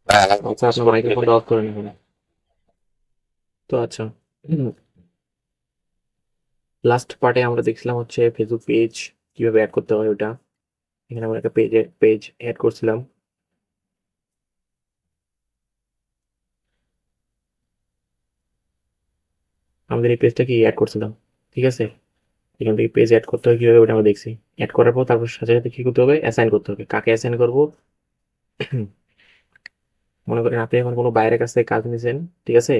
আচ্ছা, আপনার মাইক্রোফোনটা অফ করে নিবেন। তো আচ্ছা, লাস্ট পার্টে আমরা দেখছিলাম হচ্ছে ফেসবুক পেজ কিভাবে অ্যাড করতে হয় ওটা। এখানে আমরা একটা পেজ অ্যাড করছিলাম। আমাদের এই পেজটা কি অ্যাড করছিলাম, ঠিক আছে? এখান থেকে পেজ অ্যাড করতে হয় কিভাবে ওটা আমরা দেখছি। অ্যাড করার পর তারপর সাথে সাথে কি করতে হবে, অ্যাসাইন করতে হবে। কাকে অ্যাসাইন করবো? মনে করেন আপনি এখন কোনো বাইরের কাছ থেকে কাজ নিয়েছেন, ঠিক আছে?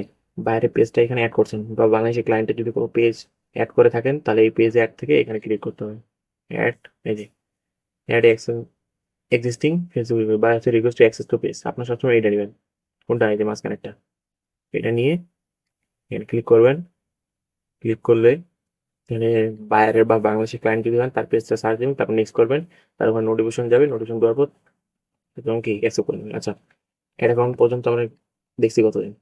বাইরের পেজটা এখানে অ্যাড করছেন, বা বাংলাদেশি ক্লায়েন্টের যদি কোনো পেজ অ্যাড করে থাকেন, তাহলে এই পেজ অ্যাড থেকে এখানে ক্লিক করতে হবে। অ্যাড, এই যে অ্যাড এক্সিস্টিং ফেসবুক বা হচ্ছে request to access to page. আপনার সবসময় এটা নেবেন। কোনটা? এই যে মাঝখানেরটা, এটা নিয়ে এখানে ক্লিক করবেন। ক্লিক করলে এখানে বাইরের বা বাংলাদেশি ক্লায়েন্ট যদি হন তার পেজটা সার্চ দেবেন, তারপর নেক্সট করবেন। তারপর নোটিফিকেশন যাবে, নোটিফিকেশন দেওয়ার পর এবং কি অ্যাকসেপ্ট করে নেবেন। আচ্ছা, অ্যাড অ্যাকাউন্ট পর্যন্ত আমরা দেখছি কতদিন।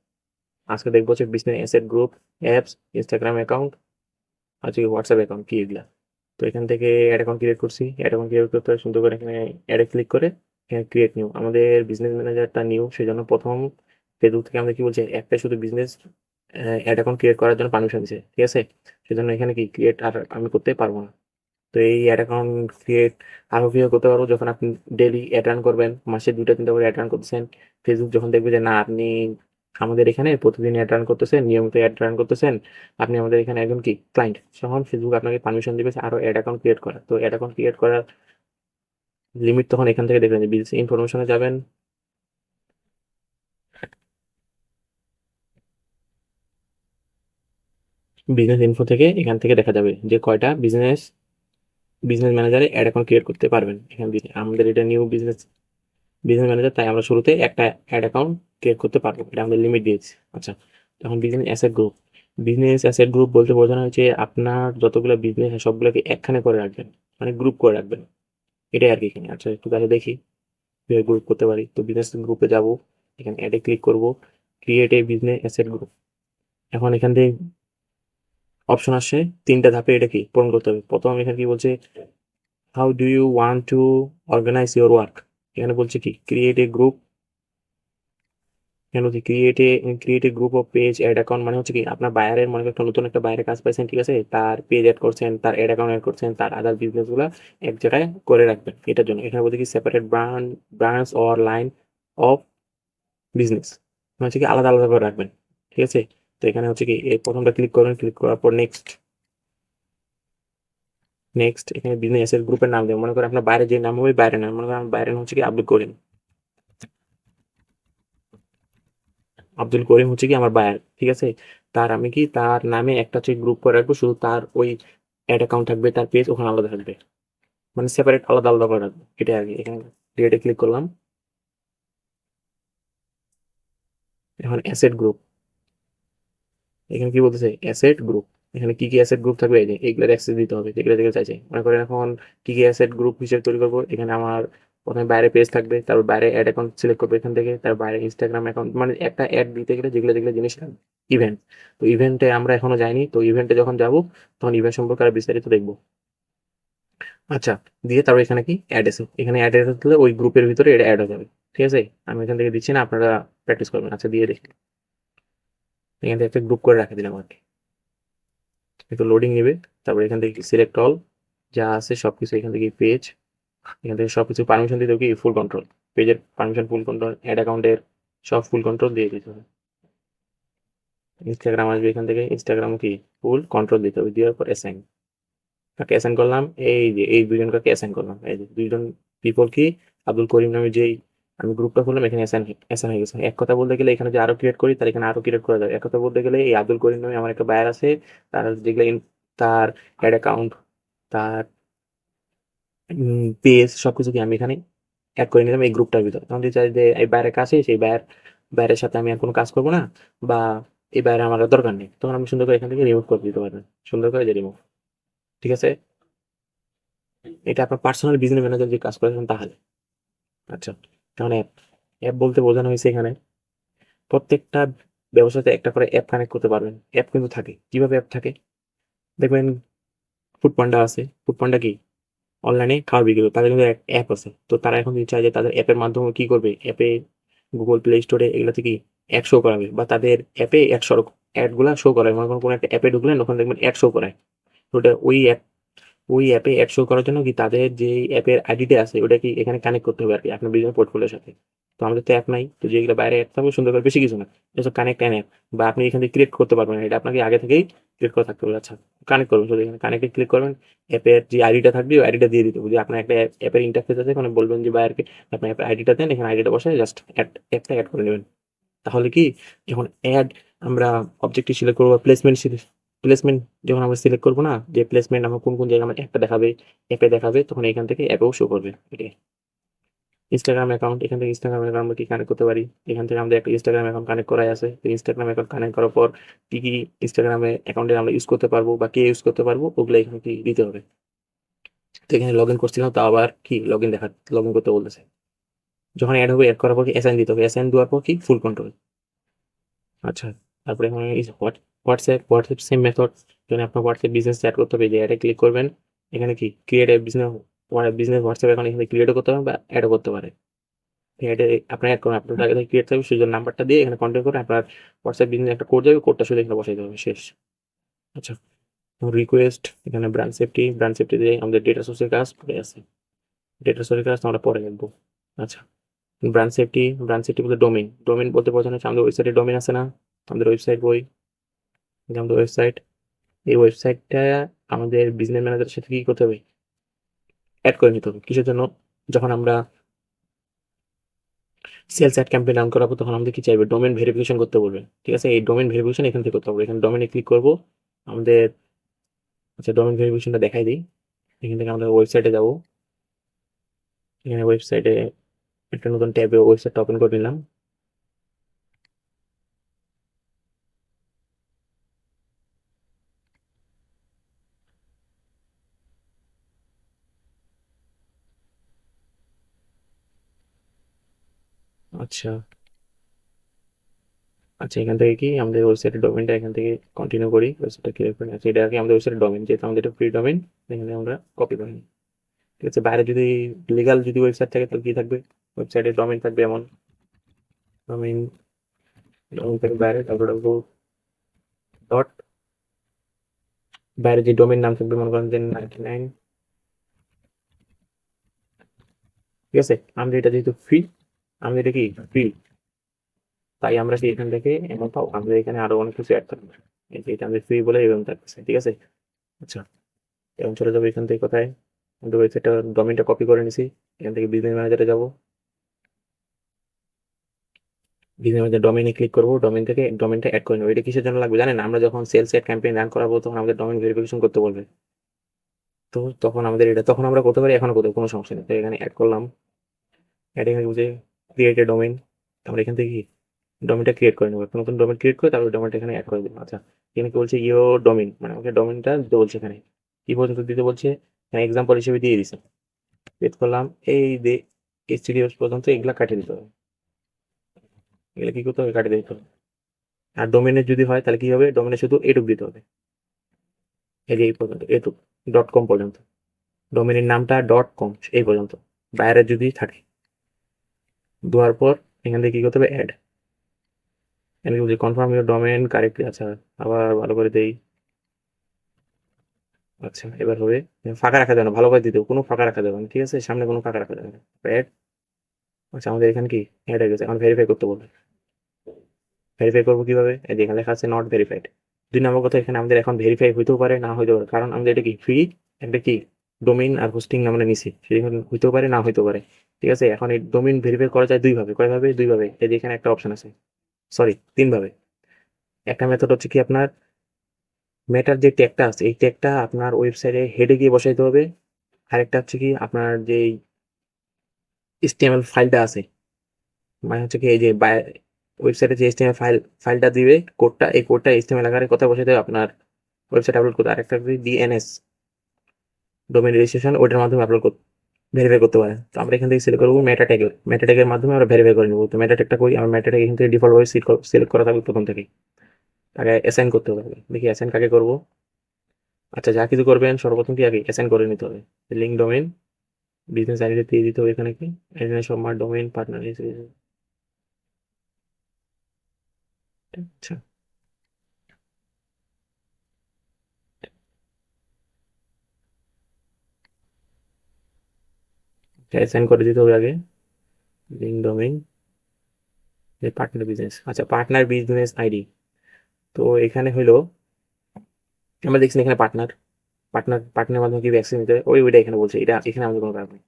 আজকে দেখবো হচ্ছে business asset group, apps, Instagram account, আজকে হোয়াটসঅ্যাপ অ্যাকাউন্ট কি এগুলা। তো এখান থেকে অ্যাড অ্যাকাউন্ট ক্রিয়েট করছি। অ্যাড অ্যাকাউন্ট ক্রিয়েট করতে হয় সুন্দর করে, এখানে অ্যাডে ক্লিক করে এখানে ক্রিয়েট নিউ। আমাদের বিজনেস ম্যানেজারটা নিউ, সেজন্য প্রথম ফেসবুক থেকে আমাদের কি বলছে, একটা শুধু বিজনেস অ্যাড অ্যাকাউন্ট ক্রিয়েট করার জন্য পারমিশন দিছে, ঠিক আছে? সেজন্য এখানে কি ক্রিয়েট আর আমি করতে পারবো না। তো এই অ্যাড অ্যাকাউন্ট ক্রিয়েট আরো কিভাবে করতে পারবো, যখন আপনি ডেলি অ্যাড রান করবেন, মাসে 2টা 3টা করে অ্যাড রান করতেছেন, ফেসবুক যখন দেখবে যে না আপনি আমাদের এখানে প্রতিদিন অ্যাড রান করতেছেন, নিয়মিত অ্যাড রান করতেছেন, আপনি আমাদের এখানে একজন কি ক্লায়েন্ট, তখন ফেসবুক আপনাকে পারমিশন দিবে যে আরো অ্যাড অ্যাকাউন্ট ক্রিয়েট করার। তো অ্যাড অ্যাকাউন্ট ক্রিয়েট করার লিমিট তখন এখান থেকে দেখবেন যে বিজনেস ইনফরমেশনে যাবেন। বিজনেস ইনফো থেকে এখান থেকে দেখা যাবে যে কয়টা বিজনেস ম্যানেজারে অ্যাড অ্যাকাউন্ট ক্রিয়েট করতে পারবেন। এখান থেকে আমাদের এটা নিউ বিজনেস বিজনেস ম্যানেজার, তাই আমরা শুরুতে একটা অ্যাড অ্যাকাউন্ট ক্রিয়েট করতে পারবো, এটা আমাদের লিমিট দিয়েছি। আচ্ছা, তখন বিজনেস অ্যাসেট গ্রুপ বলতে বোঝানো হয়েছে আপনার যতগুলো বিজনেস সবগুলোকে একখানে করে রাখবেন, মানে গ্রুপ করে রাখবেন, এটাই আর কি এখানে। আচ্ছা, একটু তাহলে দেখি কিভাবে গ্রুপ করতে পারি। তো বিজনেস গ্রুপে যাব, এখানে অ্যাডে ক্লিক করব, create a business asset group. এখন এখান থেকে অপশন আসে 3টা ধাপে, এটা কি পূরণ করতে হবে। প্রথম এখানে কি বলছে, how do you want to organize your work. এখানে বলছে কি ক্রিয়েট এ গ্রুপ। কেন কি create a group of page ad account, মানে হচ্ছে কি আপনার বায়ারের, মনে করেন একটা নতুন একটা বায়ারের কাজ পাইছেন, ঠিক আছে? তার পেজ অ্যাড করছেন, তার অ্যাড অ্যাকাউন্ট অ্যাড করছেন, তার আদার বিজনেস গুলা এক জায়গায় করে রাখবেন। এটার জন্য এখানে বলতে কি separate branch or line of business, হচ্ছে কি আলাদা আলাদা করে রাখবেন, ঠিক আছে? তো এখানে হচ্ছে কি এই প্রথমটা ক্লিক করবেন, ক্লিক করার পর নেক্সট। এখানে বিজনেস গ্রুপের নাম দেবেন। মনে করেন আপনার বাইরে যে নাম হবে, বাইরের নাম, মনে করেন আমার বাইরের নাম হচ্ছে কি আব্দুল করিম হচ্ছে কি আমার বায়ার, ঠিক আছে? তার আমি কি তার নামে একটা হচ্ছে গ্রুপ করে রাখবো, শুধু তার ওই অ্যাড অ্যাকাউন্ট থাকবে, তার পেজ ওখানে আলাদা থাকবে, মানে সেপারেট আলাদা আলাদা করে রাখবো, এটা আর কি। এখানে ক্রিয়েটে ক্লিক করলাম। এখন অ্যাসেট গ্রুপ, এখানে কি বলতেছে অ্যাসেট গ্রুপ। এখানে কি কি অ্যাসেট গ্রুপ থাকবে, এই যে এগুলোর অ্যাক্সেস দিতে হবে, যেগুলো যেগুলো চাইছে। মনে করেন এখন কি কি অ্যাসেট গ্রুপ হিসেবে তৈরি করবো, এখানে আমার প্রথমে বাইরে পেজ থাকবে, তারপর বাইরে অ্যাড অ্যাকাউন্ট সিলেক্ট করবো এখান থেকে, তার বাইরে ইনস্টাগ্রাম অ্যাকাউন্ট, মানে একটা অ্যাড দিতে গেলে যেগুলো যেগুলো জিনিস লাগবে। ইভেন্ট, তো ইভেন্টে আমরা এখনো যাইনি, তো ইভেন্টে যখন যাবো তখন ইভেন্ট সম্পর্কে আরো বিস্তারিত দেখবো। আচ্ছা, দিয়ে তারপর এখানে কি অ্যাড আছে, এখানে অ্যাড দিলে ওই গ্রুপের ভিতরে এটা অ্যাড হয়ে যাবে, ঠিক আছে? আমি এখান থেকে দিচ্ছি না, আপনারা প্র্যাকটিস করবেন। আচ্ছা, দিয়ে দেখি। এখান থেকে একটা গ্রুপ করে রাখে দিলাম আর কি। একটু লোডিং নেবে, তারপর এখান থেকে সিলেক্ট অল, যা আছে সবকিছু এখান থেকে পেজ, এখান থেকে সবকিছু পারমিশন দিতে হবে কি ফুল কন্ট্রোল। পেজের পারমিশন ফুল কন্ট্রোল, অ্যাড অ্যাকাউন্টের সব ফুল কন্ট্রোল দিয়ে দিতে হবে। ইনস্টাগ্রাম আসবে, এখান থেকে ইনস্টাগ্রাম কি ফুল কন্ট্রোল দিতে হবে, দেওয়ার পর অ্যাসাইন। কাকে অ্যাসাইন করলাম, এই যে এই দুজন কাকে অ্যাসাইন করলাম, এই যে দুইজন পিপল কি আব্দুল করিম নামে যেই আমি গ্রুপটা খুললাম, এখানে অ্যাসাইন হয়ে গেছে। এক কথা বলতে গেলে এখানে যে আরো ক্রিয়েট করি, তার এখানে আরো ক্রিয়েট করা যাবে। এক কথা বলতে গেলে এই আব্দুল করিম নামে আমার একটা বায়ার আছে, তার যেগুলো তার অ্যাড অ্যাকাউন্ট, তার পেজ সবকিছু কি আমি এখানে অ্যাড করে নিলাম এই গ্রুপটার ভিতর। তখন যদি চাই যে এই বাইরের কাছে সেই বাইরের সাথে আমি আর কোনো কাজ করবো না, বা এই বাইরে আমার আর দরকার নেই, তখন আমি সুন্দর করে এখান থেকে রিমুভ করে দিতে পারবেন। সুন্দর করে যে রিমুভ, ঠিক আছে? এটা আপনার পার্সোনাল বিজনেস ম্যানেজার যে কাজ করেছেন তাহলে। আচ্ছা, কারণ অ্যাপ অ্যাপ বলতে বোঝানো হয়েছে এখানে প্রত্যেকটা ব্যবসাতে একটা করে অ্যাপ কানেক্ট করতে পারবেন। অ্যাপ কিন্তু থাকে, কিভাবে অ্যাপ থাকে দেখবেন, ফুড পান্ডা আছে। ফুড পান্ডা কি অনলাইনে খাবার বিক্রি করে, তাদের কিন্তু অ্যাপ আছে। তো তারা এখন যদি চায় যে তাদের অ্যাপের মাধ্যমে কি করবে, অ্যাপে গুগল প্লে স্টোরে এগুলোতে কি অ্যাড শো করাবে, বা তাদের অ্যাপে অ্যাডগুলা শো করাবে। মনে করেন কোনো একটা অ্যাপে ঢুকলেন, ওখানে দেখবেন অ্যাড শো করায়। তো ওটা ওই অ্যাপে অ্যাড শো করার জন্য কি তাদের যে অ্যাপের আইডিটা আছে ওটা কি এখানে কানেক্ট করতে হবে আর কি আপনার বিজনেস পোর্টফোলিওর সাথে। তো আমাদের তো অ্যাপ নাই, তো যেগুলো বাইরে অ্যাপ থাকবে সুন্দর করে, বেশি কিছু না, জাস্ট কানেক্ট অ্যান অ্যাপ, বা আপনি এখান থেকে ক্রিয়েট করতে পারবেন না, এটা আপনাকে আগে থেকেই ক্রিয়েট করা থাকতে হবে। আচ্ছা, কানেক্ট করবেন, শুধু এখানে কানেক্টে ক্লিক করবেন, অ্যাপের যে আইডিটা থাকবে ওই আইডিটা দিয়ে দিতে হবে। যদি আপনার একটা অ্যাপের ইন্টারফেস আছে, ওখানে বলবেন যে বাইরকে আপনার অ্যাপের আইডিটা দেন, এখানে আইডিটা বসে জাস্ট অ্যাপটা অ্যাড করে নেবেন। তাহলে কি যখন অ্যাড আমরা অবজেক্টিভ সিলেক্ট করবো, প্লেসমেন্ট যখন আমরা সিলেক্ট করবো না, যে প্লেসমেন্ট আমরা কোন কোন জায়গায় আমার অ্যাপটা দেখাবে, অ্যাপে দেখাবে, তখন এখান থেকে অ্যাপেও শো করবে। এটাই ইনস্টাগ্রাম অ্যাকাউন্ট, এখান থেকে ইনস্টাগ্রাম অ্যাকাউন্ট কি কানেক্ট করতে পারি। এখান থেকে আমাদের একটা ইনস্টাগ্রাম অ্যাকাউন্ট কানেক্ট করাই আছে। তো ইনস্টাগ্রাম অ্যাকাউন্ট কানেক্ট করার পর কি কি ইনস্টাগ্রামে অ্যাকাউন্টে আমরা ইউজ করতে পারবো বা কে ইউজ করতে পারবো, ওগুলো এখানে কি দিতে হবে। তো এখানে লগ ইন করছিলাম, তো আবার কি লগ ইন করতে বলতেছে। যখন অ্যাড হবে, অ্যাড করার পর কি অ্যাসাইন দিতে হবে, অ্যাসাইন দেওয়ার পর কি ফুল কন্ট্রোল। আচ্ছা, তারপরে এখানে হোয়াটসঅ্যাপ সেম মেথড। যখন আপনার হোয়াটসঅ্যাপ বিজনেস অ্যাড করতে হবে, যে অ্যাডে ক্লিক করবেন, এখানে কি ক্রিয়েট এ বিজনেস হোয়াটসঅ্যাপ অ্যাকাউন্ট এখানে ক্রিয়েটও করতে পারেন বা অ্যাডও করতে পারে। অ্যাডে আপনার অ্যাড করুন, আপনার আগে থেকে ক্রিয়েট থাকবে, সেই নাম্বারটা দিয়ে এখানে কন্ট্যাক্ট করে আপনার হোয়াটসঅ্যাপ বিজনেস একটা কোড যাবে, কোডটা শুধু এখানে বসাই দেবে, শেষ। আচ্ছা, রিকোয়েস্ট, এখানে ব্র্যান্ড সেফটি দিয়ে আমাদের ডেটা সোর্সের কাজ পড়ে আছে। ডেটা সোর্সের কাজ আমরা পরে লিখবো। আচ্ছা, ব্র্যান্ড সেফটি বলতে ডোমেন বলতে বোঝানো হচ্ছে আমাদের ওয়েবসাইটে ডোমেন আছে না, আমাদের ওয়েবসাইট বই, এটা আমাদের ওয়েবসাইট। এই ওয়েবসাইটটা আমাদের বিজনেস ম্যানেজারের সাথে কি করতে হবে, অ্যাড করে নিতে হবে। কিসের জন্য, যখন আমরা সেলস অ্যাড ক্যাম্পেইন রান করাবো, তখন আমাদের কি চাইবে, ডোমেন ভেরিফিকেশন করতে বলবে। ঠিক আছে, এই ডোমেন ভেরিফিকেশন এখান থেকে করতে হবে। এখানে ডোমেনে ক্লিক করবো আমাদের। আচ্ছা, ডোমেন ভেরিফিকেশনটা দেখাই দিই। এখান থেকে আমরা ওয়েবসাইটে যাব। এখানে ওয়েবসাইটে একটা নতুন ট্যাবে ওয়েবসাইটটা ওপেন করে নিলাম। আচ্ছা আচ্ছা, এখান থেকে কি আমাদের ওয়েবসাইটের ডোমেনটা এখান থেকে কন্টিনিউ করি, ওয়েবসাইটটা ক্লিয়ার করি। আচ্ছা, এটা কি আমাদের ওয়েবসাইটের ডোমেন, যেহেতু আমাদের এটা ফ্রি ডোমেন, এখানে আমরা কপি করে নিই। ঠিক আছে, বাইরে যদি লিগাল যদি ওয়েবসাইট থাকে, তাহলে কি থাকবে, ওয়েবসাইটের ডোমেন থাকবে এমন ডোমেন, থেকে বাইরে ডট, বাইরে যে ডোমেন নাম থাকবে, মনে করেন যে 99। ঠিক আছে, আমাদের এটা যেহেতু ফ্রি, আমাদের এটা কি ফ্রি, তাই আমরা কি এখান থেকে এমন পাবো, আমাদের এখানে আরো অনেক কিছু অ্যাড থাকবে। এই যে এটা আমাদের ফ্রি বলে এরকম থাকতেছে। ঠিক আছে, আচ্ছা, এখন চলে যাবো এখান থেকে কোথায়, আমাদের ওয়েবসাইটটা ডোমেনটা কপি করে নিছি। এখান থেকে বিজনেস ম্যানেজারে যাবো, বিজনেস ম্যানেজার ডোমেনে ক্লিক করবো, ডোমেন থেকে ডোমেনটা অ্যাড করে নেবো। এটা কিসের জন্য লাগবে জানেন, আমরা যখন সেলস অ্যাড ক্যাম্পেইন রান করাবো, তখন আমাদের ডোমেন ভেরিফিকেশন করতে বলবে। তো তখন আমাদের এটা তখন আমরা করতে পারি, এখনো করতে কোনো সমস্যা নেই। তো এখানে অ্যাড করলাম, অ্যাড এখানে বুঝে ক্রিয়েট এ ডোমেন, আমরা এখান থেকে ডোমেনটা ক্রিয়েট করে নেবো। একটা নতুন ডোমেন ক্রিয়েট করে তারপর ডোমেনটা এখানে অ্যাড করে দেবো। আচ্ছা, এখানে কি বলছে, ইও ডোমেন, মানে আমাকে ডোমেনটা দিতে বলছে। এখানে কি পর্যন্ত দিতে বলছে, এখানে এক্সাম্পল হিসেবে দিয়ে দিছে, ক্রিয়েট করলাম, এই যে এইচটিডিএস পর্যন্ত এগুলা কাটিয়ে দিতে হবে। এগুলো কি করতে হবে, কাটিয়ে দিতে হবে। আর ডোমেনের যদি হয় তাহলে কি হবে, ডোমেনে শুধু এটুক দিতে হবে, এই যে এই পর্যন্ত এটুক, .com পর্যন্ত, ডোমেনের নামটা .com এই পর্যন্ত। বাইরে যদি থাকে, দেওয়ার পর এখান থেকে কি করতে হবে, অ্যাড, এখানে বলছি কনফার্ম ইউর ডোমেন কারেক্টলি। আচ্ছা, আবার ভালো করে দেই। আচ্ছা, এবার হবে, ফাঁকা রাখা যাবে না, ভালো করে দিতে হবে, কোনো ফাঁকা রাখা যাবে না। ঠিক আছে, সামনে কোনো ফাঁকা রাখা যাবে না, অ্যাড। আচ্ছা, আমাদের এখানে কি অ্যাড হয়ে গেছে, এখন ভেরিফাই করতে বলবে। ভেরিফাই করবো কিভাবে, এই যে এখানে লেখা আছে নট ভেরিফাইড। 2 নম্বর কথা, এখানে আমাদের এখন ভেরিফাই হইতেও পারে না হইতেও পারে, কারণ আমাদের এটা কি ফ্রি, একটা কি ডোমেইন আর হোস্টিং আমরা নিছি, সেখানে হইতেও পারে না হইতেও পারে। ঠিক আছে, এখন এই ডোমেইন ভেরিফাই করা যায় দুইভাবে, কয়ভাবে, দুইভাবে। এই যে এখানে একটা অপশন আছে, সরি 3 ভাবে। একটা মেথড হচ্ছে কি, আপনার মেটার যে ট্যাগটা আছে, এই ট্যাগটা আপনার ওয়েবসাইটে হেডে গিয়ে বসাইতে হবে। আরেকটা হচ্ছে কি, আপনার যে HTML ফাইলটা আছে, মানে হচ্ছে কি, এই যে ওয়েবসাইটে যে HTML ফাইলটা দিবে, কোডটা, এই কোডটা HTML আকারে কোথায় বসাইতে হবে, আপনার ওয়েবসাইট আপলোড করতে। আরেকটা DNS, ডোমেন রেজিস্ট্রেশন, ওইটার মাধ্যমে আপলোড করতে, ভেরিফাই করতে পারে। তো আমরা এখান থেকে সিলেক্ট করবো মেটা ট্যাগের মাধ্যমে আমরা ভেরিফাই করে নেবো। তো মেটা ট্যাগটা করি, আমার মেটা ট্যাগ এখান থেকে ডিফল্ট ভাবে সিলেক্ট করা থাকবে প্রথম থেকেই। আগে অ্যাসাইন করতে হবে, দেখি অ্যাসাইন কাকে করবো। আচ্ছা, যা কিছু করবেন সর্বপ্রথম কি আগে অ্যাসাইন করে নিতে হবে। লিঙ্ক ডোমেন, বিজনেস আইডি দিয়ে দিতে হবে, এখানে কি এখানে সব ডোমেন পার্টনার, আচ্ছা, অ্যাসাইন করে দিতে হবে আগে লিঙ্ক ডোমেইন পার্টনার বিজনেস। আচ্ছা, পার্টনার বিজনেস আইডি। তো এখানে হলো আমরা দেখছি এখানে পার্টনার পার্টনার মাধ্যমে কি অ্যাক্সেস নিতে হয়, ওইটা এখানে বলছে। এটা এখানে আমাদের কোনো কাজ নেই,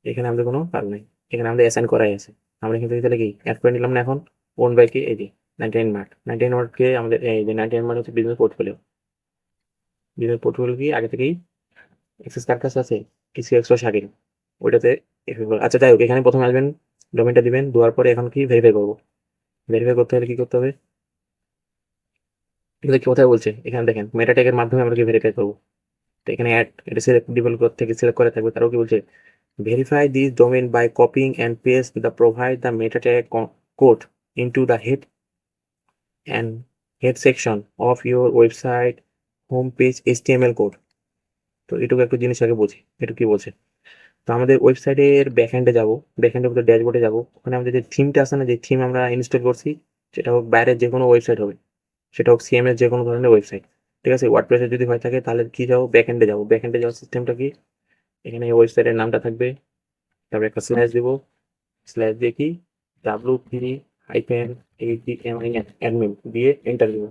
এখানে আমাদের কোনো কাজ নেই, এখানে আমাদের অ্যাসাইন করাই আছে। আমরা এখান থেকে তাহলে কি অ্যাড করে নিলাম না এখন, ওন বাই কি এই যে 99 মার্টকে আমাদের এই যে 99 মার্ট হচ্ছে বিজনেস পোর্টফোলিও কি আগে থেকেই অ্যাক্সেস কার কাছে আছে, কিছু এক্সট্রা শাকিল ওইটাতে। আচ্ছা যাই হোক, এখানে প্রথমে আসবেন, ডোমেনটা দিবেন, দেওয়ার পরে এখন কি ভেরিফাই করবো। ভেরিফাই করতে হলে কি করতে হবে, এগুলো কি কোথায় বলছে, এখানে দেখেন মেটা ট্যাগের মাধ্যমে আমরা কি ভেরিফাই করবো। তো এখানে অ্যাড এটা সিলেক্ট ডেভেলপার থেকে সিলেক্ট করে থাকবে, তারও কি বলছে verify this domain by copying and paste the provide the meta tag code into the and head section of your website home page HTML code. তো এটুকু একটা জিনিস আগে বুঝি, এটা কি বলছে। তো আমাদের ওয়েবসাইটের ব্যাকএন্ডে যাবো, ব্যাকএন্ডের ভিতরে ড্যাশবোর্ডে যাবো, ওখানে আমাদের যে থিমটা আছে না, যে থিম আমরা ইনস্টল করছি, সেটা হোক বাইরের যে কোনো ওয়েবসাইট হবে, সেটা হোক সিএমএস যে কোনো ধরনের ওয়েবসাইট, ঠিক আছে। ওয়ার্ডপ্রেসের যদি হয়ে থাকে তাহলে কি যাবো, ব্যাকএন্ডে যাবো। ব্যাকএন্ডে যাওয়ার সিস্টেমটা কি, এখানে ওয়েবসাইটের নামটা থাকবে, তারপরে একটা স্ল্যাশ দিব, স্ল্যাশ দিয়ে কি WP-HTML দিয়ে এন্টার দিব।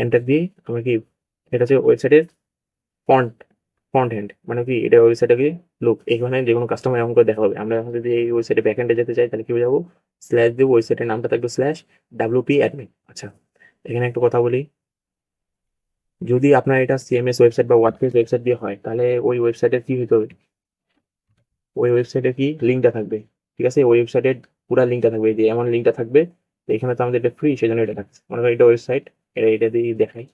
এন্টার দিয়ে আমরা কি, এটা হচ্ছে ওয়েবসাইটের ফন্ট ফ্রন্ট এন্ড, মানে কি এটা ওয়েবসাইটে কি লুক, এখানে যে কোনো কাস্টমার এমন করে দেখা হবে। আমরা এখন যদি এই ওয়েবসাইটে ব্যাকএন্ডে যেতে চাই তাহলে কি যাবো, স্ল্যাশ দিব, ওয়েবসাইটের নামটা থাকবে স্ল্যাশ WP-admin। আচ্ছা, এখানে একটা কথা বলি, যদি আপনার এটা সিএমএস ওয়েবসাইট বা ওয়ার্ডপ্রেস ওয়েবসাইট দিয়ে হয়, তাহলে ওই ওয়েবসাইটের কি হতে হবে, ওই ওয়েবসাইটে কি লিঙ্কটা থাকবে, ঠিক আছে। ওই ওয়েবসাইটের পুরো লিঙ্কটা থাকবে, এই যে এমন লিঙ্কটা থাকবে। তো এখানে তো আমাদের এটা ফ্রি, সেজন্য এটা থাকছে। মনে করেন এটা ওয়েবসাইট, এটা দিয়ে দেখাই,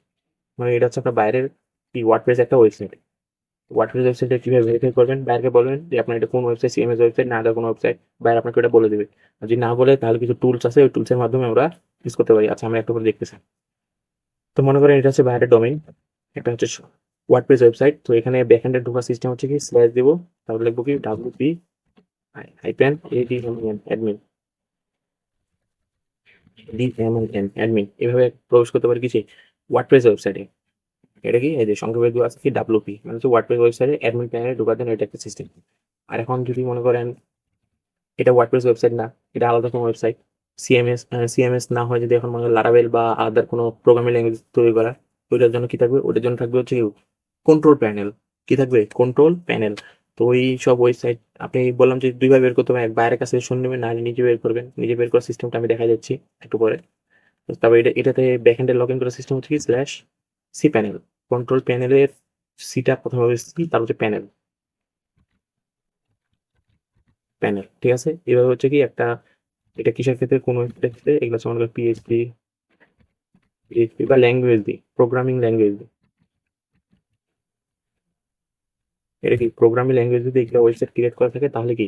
মানে এটা হচ্ছে আপনার বাইরের কি ওয়ার্ডপ্রেস একটা ওয়েবসাইট। ওয়ার্ডপ্রেস ওয়েবসাইটে কিভাবে ভেরিফাই করবেন, বাইরে বলবেন যে আপনার এটা কোন ওয়েবসাইট, সিএমএস ওয়েবসাইট না আদার কোনো ওয়েবসাইট, বাইরে আপনাকে এটা বলে দেবে। আর যদি না বলে তাহলে কিছু টুলস আছে, ওই টুলসের মাধ্যমে আমরা ইউজ করতে পারি। আচ্ছা, আমরা একটা করে দেখতেছি। তো মনে করেন এটা হচ্ছে বাইরের ডোমেইন, একটা হচ্ছে ওয়ার্ডপ্রেস ওয়েবসাইট। তো এখানে ব্যাকএন্ডে ঢোকার সিস্টেম হচ্ছে কি, স্ল্যাশ দিব, তারপর লিখবো কি WP-admin অ্যাডমিন, এভাবে প্রবেশ করতে পারি কিছু ওয়ার্ডপ্রেস ওয়েবসাইটে। এটা কি এই যে সংক্ষেপে দেওয়া আছে কি WP, মানে হচ্ছে ওয়ার্ডপ্রেস ওয়েবসাইটে অ্যাডমিন প্যানেলে ঢোকার জন্য এটা একটা সিস্টেম। আর এখন যদি মনে করেন এটা ওয়ার্ডপ্রেস ওয়েবসাইট না, এটা আলাদা কোনো ওয়েবসাইট, সিএমএস না হয়, যদি এখন মনে করেন লারাভেল বা আদার কোনো প্রোগ্রামিং ল্যাঙ্গুয়েজ তৈরি করা, ওইটার জন্য কি থাকবে, ওটার জন্য থাকবে হচ্ছে কন্ট্রোল প্যানেল। কি থাকবে, কন্ট্রোল প্যানেল। তো ওই সব ওয়েবসাইট আপনি বললাম যে দুইভাবে বের করতে হবে, এক বাইরের কাছে শুনে নেবেন, না নিজে বের করবেন। নিজে বের করার সিস্টেমটা আমি দেখা যাচ্ছি একটু পরে। তবে এটাতে ব্যাকএন্ডে লগ ইন করার সিস্টেম হচ্ছে কি স্ল্যাশ সি প্যানেল। কন্ট্রোল প্যানেলের সিটা প্রথমে হবে সি, তারপর হচ্ছে প্যানেল, ঠিক আছে। এভাবে হচ্ছে কি একটা, এটা কিসের ক্ষেত্রে, কোন ওয়েবসাইটের ক্ষেত্রে, এগুলো হচ্ছে আমাদের পিএইচপি বা ল্যাঙ্গুয়েজ দিই, প্রোগ্রামিং ল্যাঙ্গুয়েজ দিই। এটা কি প্রোগ্রামিং ল্যাঙ্গুয়েজ যদি এগুলো ওয়েবসাইট ক্রিয়েট করা থাকে, তাহলে কি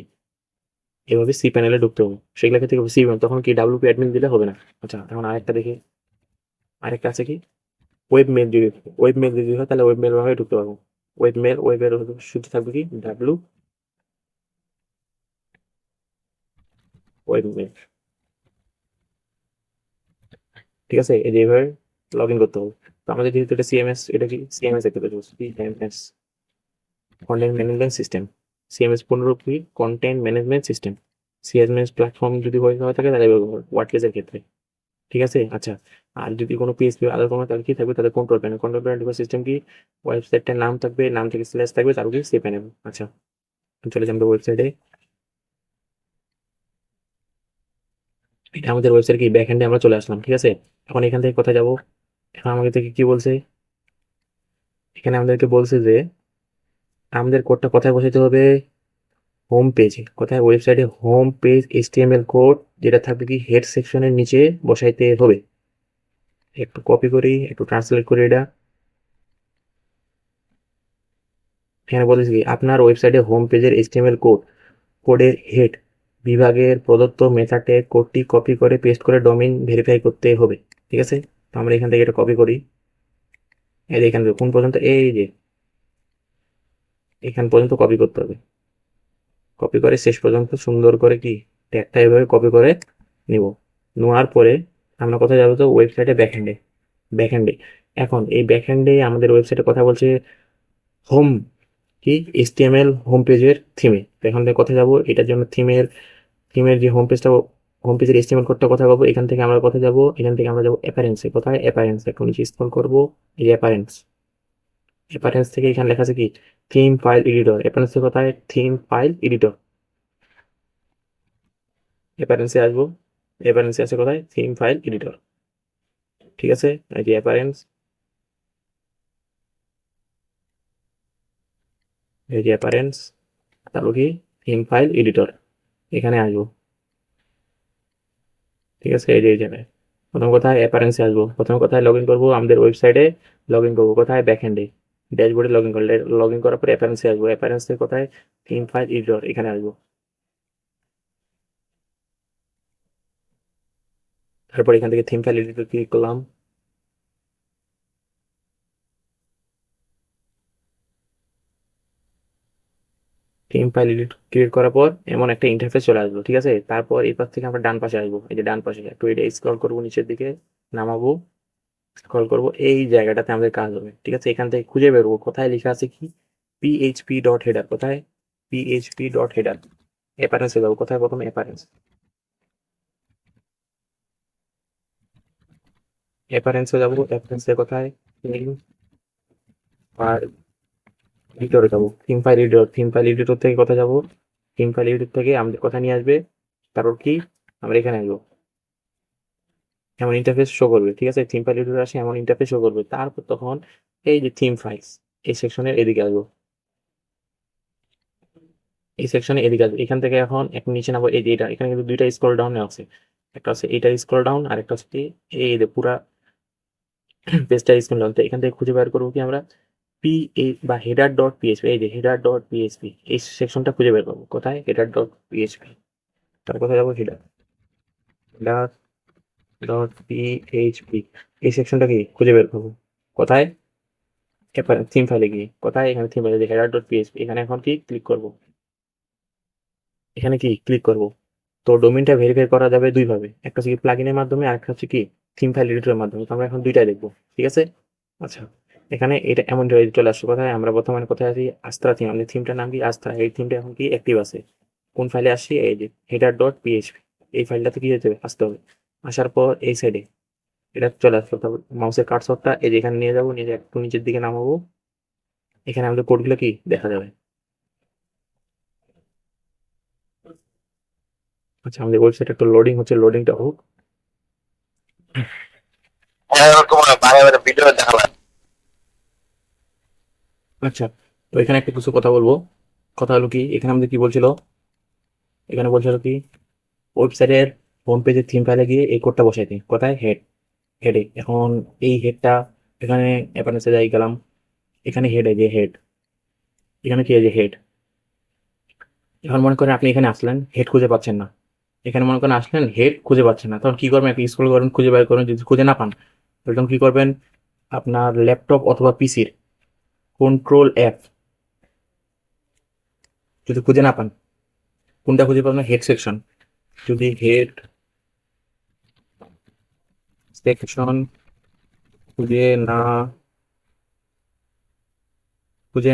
এভাবে সি প্যানেলে ঢুকতে হবে। সেগুলো ক্ষেত্রে সি, তখন কি WP-admin দিলে হবে না। আচ্ছা, এখন আরেকটা দেখি, আরেকটা আছে কি ওয়েব মেল যদি হয়, তাহলে ওয়েব মেল ভাবে ঢুকতে পারবো। ওয়েবের শুধু থাকবে কি ওয়েব মেল, ঠিক আছে। এই যে এইভাবে লগ ইন করতে হবে। তো আমাদের যেহেতু এটা সিএমএস, এটা কি সিএমএস একটা CMS content management system, CMS 15 কি content management system. CMS platform যদি হয়ে থাকে তাহলে ওয়ার্ডপ্রেসের ক্ষেত্রে, ঠিক আছে। আচ্ছা, আর যদি কোনো পিএইচপি আলাদা কোনো, তাহলে কি থাকবে, তাদের কন্ট্রোল প্যানেল সিস্টেম কি, ওয়েবসাইটটার নাম থাকবে, নাম থেকে স্ল্যাশ থাকবে, তারপর কি সে প্যানেল। আচ্ছা, চলে যাই আমরা ওয়েবসাইটে। এটা আমাদের ওয়েবসাইট কি ব্যাকএন্ডে আমরা চলে আসলাম, ঠিক আছে। এখন এখান থেকে কোথায় যাবো, এখন আমাদের থেকে কি বলছে, এখানে আমাদেরকে বলছে যে আমাদের কোডটা কোথায় বসাতে হবে, হোম পেজে। কোথায়, ওয়েবসাইটে হোম পেজ HTML কোড, যেটা থাকবে কি হেড সেকশনের নিচে বসাইতে হবে। একটু কপি করি, একটু ট্রান্সলেট করি এটা। এখানে বলেছে কি আপনার ওয়েবসাইটে হোম পেজের HTML কোডের হেড বিভাগের প্রদত্ত মেথডে কোডটি কপি করে পেস্ট করে ডোমেইন ভেরিফাই করতে হবে, ঠিক আছে। তো আমরা এখান থেকে এটা কপি করি, এই যে এখান থেকে কোন পর্যন্ত, এই যে এখান পর্যন্ত কপি করতে হবে। কপি করে শেষ পর্যন্ত সুন্দর করে কি ট্যাগটা এভাবে কপি করে নিব। নেওয়ার পরে আমরা কোথায় যাবো, তো ওয়েবসাইটে ব্যাকহ্যান্ডে। এখন এই ব্যাকহ্যান্ডে আমাদের ওয়েবসাইটে কথা বলছে হোম, কি HTML হোম পেজের থিমে। তো এখান থেকে কোথায় যাবো, এটার জন্য থিমের যে হোম পেজের HTML কোডটা কোথায় পাবো, এখান থেকে আমরা কোথায় যাবো, এখান থেকে আমরা যাবো অ্যাপারেন্সে। কোথায় অ্যাপারেন্স, একটু নিচে স্ক্রল করবো, এই অ্যাপারেন্স থেকে এখানে লেখা আছে কি থিম ফাইল এডিটর। অ্যাপারেন্স থেকে কোথায়, থিম ফাইল এডিটর। অ্যাপারেন্সে আসবো, অ্যাপারেন্সে আছে কোথায়, থিম ফাইল এডিটর। ঠিক আছে, এই যে অ্যাপারেন্স, এই যে অ্যাপারেন্স, তারপর কি থিম ফাইল এডিটর, এখানে আসবো। ঠিক আছে, এই যে এই জায়গায় প্রথম কোথায় অ্যাপারেন্সে আসবো, প্রথম কোথায় লগ ইন করবো, আমাদের ওয়েবসাইটে লগ ইন করবো। কোথায়, ব্যাকহ্যান্ডে ড্যাশবোর্ডে লগ ইন করলে, লগ ইন করার পর অ্যাপারেন্সে আসবো। অ্যাপারেন্স থেকে কোথায়, থিম ফাইল এডিটর, এখানে আসবো। তারপর এখান থেকে থিম ফাইল এডিটর ক্লিক করলাম। থিম ফাইল এডিট ক্রিয়েট করার পর এমন একটা ইন্টারফেস চলে আসবো। ঠিক আছে, তারপর এই পাশ থেকে আমরা ডান পাশে আসবো, এই যে ডান পাশে একটু এটা স্ক্রল করবো, নিচের দিকে নামাবো, স্ক্রল করবো, এই জায়গাটাতে আমাদের কাজ হবে। ঠিক আছে, এখান থেকে খুঁজে বেরোবো কোথায় লেখা আছে কি php.header। কোথায়, php.header। অ্যাপারেন্সে যাবো, কোথায়, প্রথমে অ্যাপারেন্সে যাবো। অ্যাপারেন্সে কোথায়, আর এডিটরে যাবো, থিম ফাইল এডিটর থেকে কোথায় যাবো, থিম ফাইল এডিটর থেকে আমাদের কোথায় নিয়ে আসবে, তারপর কি আমরা এখানে আসবো, এমন ইন্টারফেস শো করবে। ঠিক আছে, থিম ফাইল এডিটর আসে এমন ইন্টারফেস শো করবে। তারপর তখন এই যে থিম ফাইলস, এই সেকশনের এদিকে আসবো, এই সেকশনে এদিকে আসবো। এখান থেকে এখন এক নিচে নামবো, এই যে এটা, এখানে কিন্তু দুইটা স্ক্রল ডাউন আছে, একটা হচ্ছে এইটা স্ক্রল ডাউন, আর একটা হচ্ছে কি এই যে পুরা পেজটা স্ক্রল ডাউন। তো এখান থেকে খুঁজে বের করবো কি আমরা, পি এ বা header.php, এই যে header.php, এই সেকশনটা খুঁজে বের করবো। কোথায়, header.php। তার কোথায় যাবো, header.php, এই সেকশনটা কি খুঁজে বের করবো। কোথায়, থিম ফাইলে গিয়ে। কোথায়, এখানে থিম ফাইলে header.php, এখানে এখন কি ক্লিক করব, এখানে কি ক্লিক করব। তো ডোমেইনটা ভেরিফাই করা যাবে দুই ভাবে, একটা হচ্ছে কি প্লাগইনের মাধ্যমে, আর একটা হচ্ছে কি থিম ফাইল এডিটরের মাধ্যমে। তো আমরা এখন দুইটাই দেখবো। ঠিক আছে, আচ্ছা, এখানে এটা এমন চলে আসছে। কোথায়, আমরা বর্তমানে কোথায় আছি, আস্ত্রা থিম। আমাদের থিমটার নাম কি, আস্ত্রা। এই থিমটা এখন কি অ্যাক্টিভ আছে। কোন ফাইলে আসছি, এই যে header.php, এই ফাইলটাতে কি যেতে হবে, আসতে হবে। আসার পর এই সাইডে এটা চলে আসলো, তারপর মাউসের কার্সরটা এই যে এখানে নিয়ে যাবো, নিয়ে যে একটু নিচের দিকে নামাবো, এখানে আমাদের কোডগুলো কি দেখা যাবে। আচ্ছা, আমাদের ওয়েবসাইট একটু লোডিং হচ্ছে, লোডিংটা হোক। আচ্ছা, তো এখানে একটা কিছু কথা বলবো। কথা হলো কি, এখানে আমাদের কি বলছিল, এখানে বলছিল কি ওয়েবসাইটের হোম পেজে থিম ফাইলে গিয়ে এই কোডটা বসাইতে। কোথায়, হেডে। এখন এই হেডটা এখানে অ্যাপারেন্সে যাই গেলাম, এখানে হেড, এই যে হেড, এখানে কি, এই যে হেড। এখন মনে করেন আপনি এখানে আসলেন, হেড খুঁজে পাচ্ছেন না। এখানে মনে করেন আসলেন, হেড খুঁজে পাচ্ছেন না, তখন কি করবেন, একটা স্ক্রল করবেন, খুঁজে বের করবেন। যদি খুঁজে না পান, তখন কি করবেন, আপনার ল্যাপটপ অথবা পিসির কন্ট্রোল F, যদি খুঁজে না পান, কোনটা খুঁজে পাবেন, হেড সেকশন। যদি হেড সেকশন খুঁজে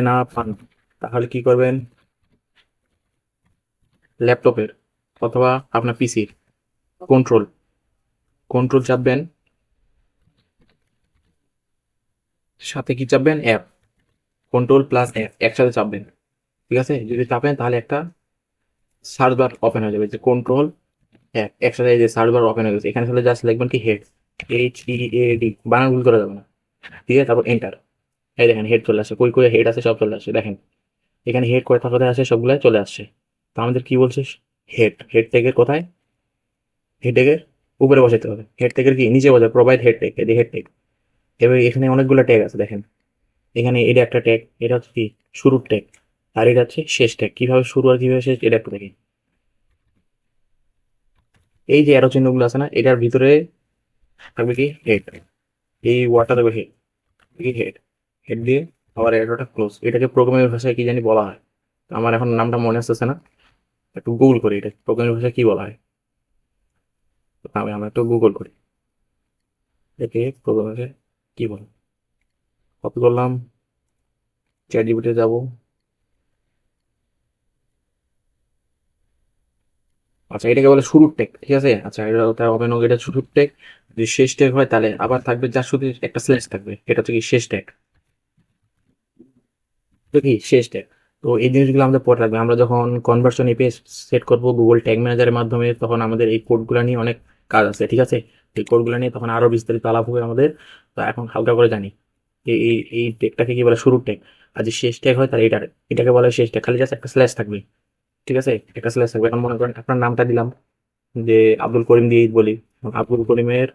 না পান, তাহলে কি করবেন, ল্যাপটপের অথবা আপনার পিসির কন্ট্রোল কন্ট্রোল চাপবেন, সাথে কি চাপবেন, অ্যাপ, কন্ট্রোল+F একসাথে চাপবেন। ঠিক আছে, যদি চাপেন তাহলে একটা সার্চ বার ওপেন হয়ে যাবে, যে কন্ট্রোল F একসাথে, এই যে সার্চ বার ওপেন হয়ে গেছে। এখানে চলে জাস্ট লিখবেন কি হেড, HEAD, বানান ভুল করা যাবে না। ঠিক আছে, তারপর এন্টার। এই দেখেন হেড চলে আসছে, কই কই হেড আছে সব চলে আসছে। দেখেন এখানে হেড কয়টা কোথায় আসে, সবগুলাই চলে আসছে। তো আমাদের কি বলছে, হেড ট্যাগের কোথায়, হেড ট্যাগের উপরে বসাতে হবে। হেড ট্যাগের কি নিচে বসাবে, প্রোভাইড হেড ট্যাগ, এই যে হেড ট্যাগ। এবার এখানে অনেকগুলো ট্যাগ আছে দেখেন, এখানে এটা একটা ট্যাগ, এটা হচ্ছে কি শুরুর ট্যাগ, আর এটা হচ্ছে শেষ ট্যাগ। কিভাবে শুরু আর কিভাবে শেষ, এটা একটু দেখি। এই যে অ্যারো চিহ্নগুলো আছে না, এটার ভিতরে থাকবে কি হেড, এই ওয়ার্ডটা থাকবে হেড, কি হেড, হেড দিয়ে আবার অ্যারোটা ক্লোজ। এটাকে প্রোগ্রামের ভাষায় কি জানি বলা হয়, তো আমার এখন নামটা মনে আসতেছে না, একটু গুগল করি এটা প্রোগ্রামের ভাষায় কি বলা হয়। আমরা একটু গুগল করি দেখি প্রোগ্রামে কি বলে। কপি করলাম, চ্যাট জিপিটি যাবো। আচ্ছা, এটাকে বলে শুরুর টেক, ঠিক আছে। আচ্ছা, এটা হবে না, এটা শুরুর টেক। যদি শেষ টেক হয় তাহলে আবার থাকবে যার শুধু একটা স্ল্যাশ থাকবে, এটা হচ্ছে কি শেষ টেক। তো কি শেষ টেক। তো এই জিনিসগুলো আমাদের পড়ে রাখবে। আমরা যখন কনভার্সন এপিআই সেট করব গুগল ট্যাগ ম্যানেজারের মাধ্যমে, তখন আমাদের এই কোডগুলো নিয়ে অনেক কাজ আছে, ঠিক আছে। এই কোডগুলো নিয়ে তখন আরো বিস্তারিত আলাপ হবে আমাদের। তো এখন হালকা করে জানি এই এই এই টেকটাকে কি বলে, শুরুর টেক। আর যে শেষ টেক হয় তাহলে এটাকে বলে শেষ টেক, খালি জাস্ট একটা স্ল্যাশ থাকবে, ঠিক আছে। একটা স্ল্যাশ থাকবে। এখন মনে করেন আপনার নামটা দিলাম যে আব্দুল করিম দিয়েই বলি, আব্দুল করিমের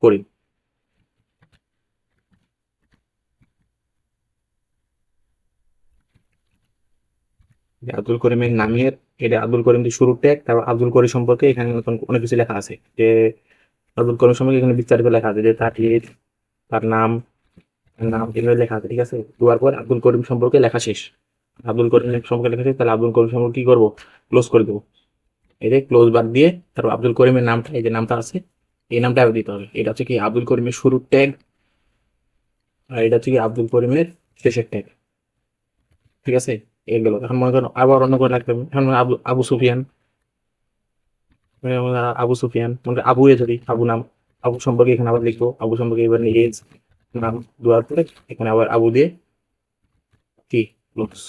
করিম। যে আব্দুল করিমের নামের, এটা আব্দুল করিম দিয়ে শুরু ট্যাগ, তারপর আব্দুল করিম সম্পর্কে এখানে নতুন অনেক কিছু লেখা আছে যে আব্দুল করিম সম্পর্কে এখানে বিস্তারিত লেখা আছে যে তার age, তার নাম, এগুলো লেখা আছে, ঠিক আছে। দেওয়ার পর আব্দুল করিম সম্পর্কে লেখা শেষ। আব্দুল করিম সম্পর্কে লেখা শেষ, তাহলে আব্দুল করিম সম্পর্কে কি করবো, ক্লোজ করে দেবো। এই যে ক্লোজ বাদ দিয়ে তারপর আব্দুল করিমের নামটা, এই যে নামটা আছে, এই নামটা আগে দিতে হবে। এটা হচ্ছে কি আব্দুল করিমের শুরুর ট্যাগ, আর এটা হচ্ছে কি আব্দুল করিমের শেষের ট্যাগ, ঠিক আছে। এগুলো এখন মনে করেন আবার অন্য করে রাখতে হবে। এখন আবু আবু সুফিয়ান, আবু সুফিয়ান মনে করেন আবু এ যদি আবু নাম, আবু সম্পর্কে এখানে আবার লিখবো, আবু সম্পর্কে এবার এজ, নাম দেওয়ার পরে এখানে আবার আবু দিয়ে কি ক্লোজ,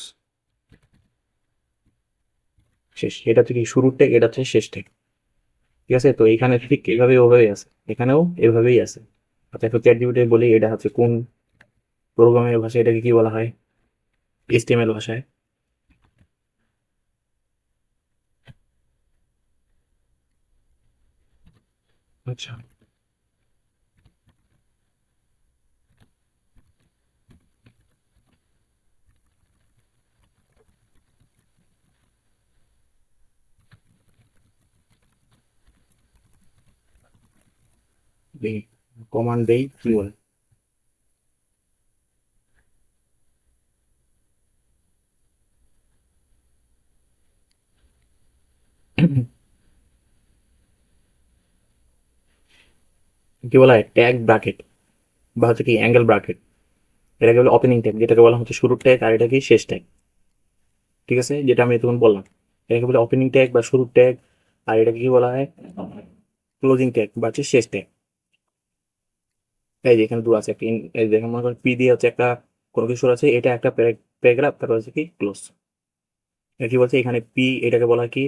শেষ। এটা হচ্ছে কি শুরুর ট্যাগ, এটা হচ্ছে শেষ ট্যাগ, ঠিক আছে। তো এখানে ঠিক এভাবে ওভাবেই আছে, এখানেও এভাবেই আছে। আচ্ছা, একটু চ্যাট জিপিটি বলি এটা হচ্ছে কোন প্রোগ্রামের ভাষা, এটাকে কি বলা হয়, এইচটিএমএল ভাষায়। আচ্ছা, দেখি কমান্ড দেই কি বলে। কি বলা হয়, ট্যাগ ব্রাকেট বা হচ্ছে কি অ্যাঙ্গেল ব্রাকেট। এটাকে বলে ওপেনিং ট্যাগ, যেটাকে বলা হচ্ছে শুরুর ট্যাগ, আর এটা কি শেষ ট্যাগ, ঠিক আছে, যেটা আমি তখন বললাম। এটাকে বলে ওপেনিং ট্যাগ বা শুরুর ট্যাগ, আর এটাকে কি বলা হয়, ক্লোজিং ট্যাগ বা হচ্ছে শেষ ট্যাগ। এই যে এখানে দু আছে একটা এই দেখেন মনে করেন পি দিয়ে হচ্ছে একটা কোনো কিছু আছে, এটা একটা প্যারাগ্রাফ, তারপর হচ্ছে কি ক্লোজ। এটা কি বলছে এখানে পি, এটাকে বলা হয় কি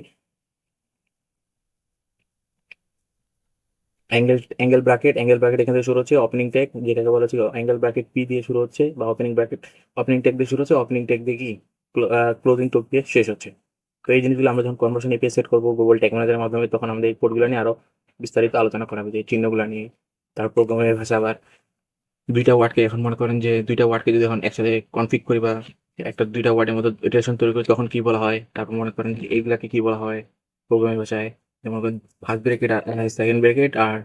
অ্যাঙ্গেল ব্র্যাকেট এখান থেকে শুরু হচ্ছে, ওপেনিং ট্যাগ যেটাকে বলা হচ্ছে অ্যাঙ্গেল ব্র্যাকেট পি দিয়ে শুরু হচ্ছে, বা ওপেনিং ব্র্যাকেট ওপেনিং ট্যাগ দিয়ে শুরু হচ্ছে, ওপেনিং ট্যাগ দিয়ে কি ক্লোজিং ট্যাগ দিয়ে শেষ হচ্ছে। তো এই জিনিসগুলো আমরা যখন কনভার্সন এপিআই সেট করবো গুগল ট্যাগ ম্যানেজারের মাধ্যমে, তখন আমাদের এই কোডগুলো নিয়ে আরো বিস্তারিত আলোচনা করা হবে, যে চিহ্নগুলো নিয়ে। তার প্রোগ্রামের ভাষা আবার দুইটা ওয়ার্ডকে, এখন মনে করেন যে দুইটা ওয়ার্ডকে যদি এখন একসাথে কনফিগ করি, বা একটা দুইটা ওয়ার্ডের মধ্যে ইটারেশন তৈরি করি, তখন কি বলা হয়। তারপর মনে করেন যে এইগুলাকে কি বলা হয় প্রোগ্রামের ভাষায়, যেমন ফার্স্ট ব্রেকেট আর সেকেন্ড ব্রেকেট আর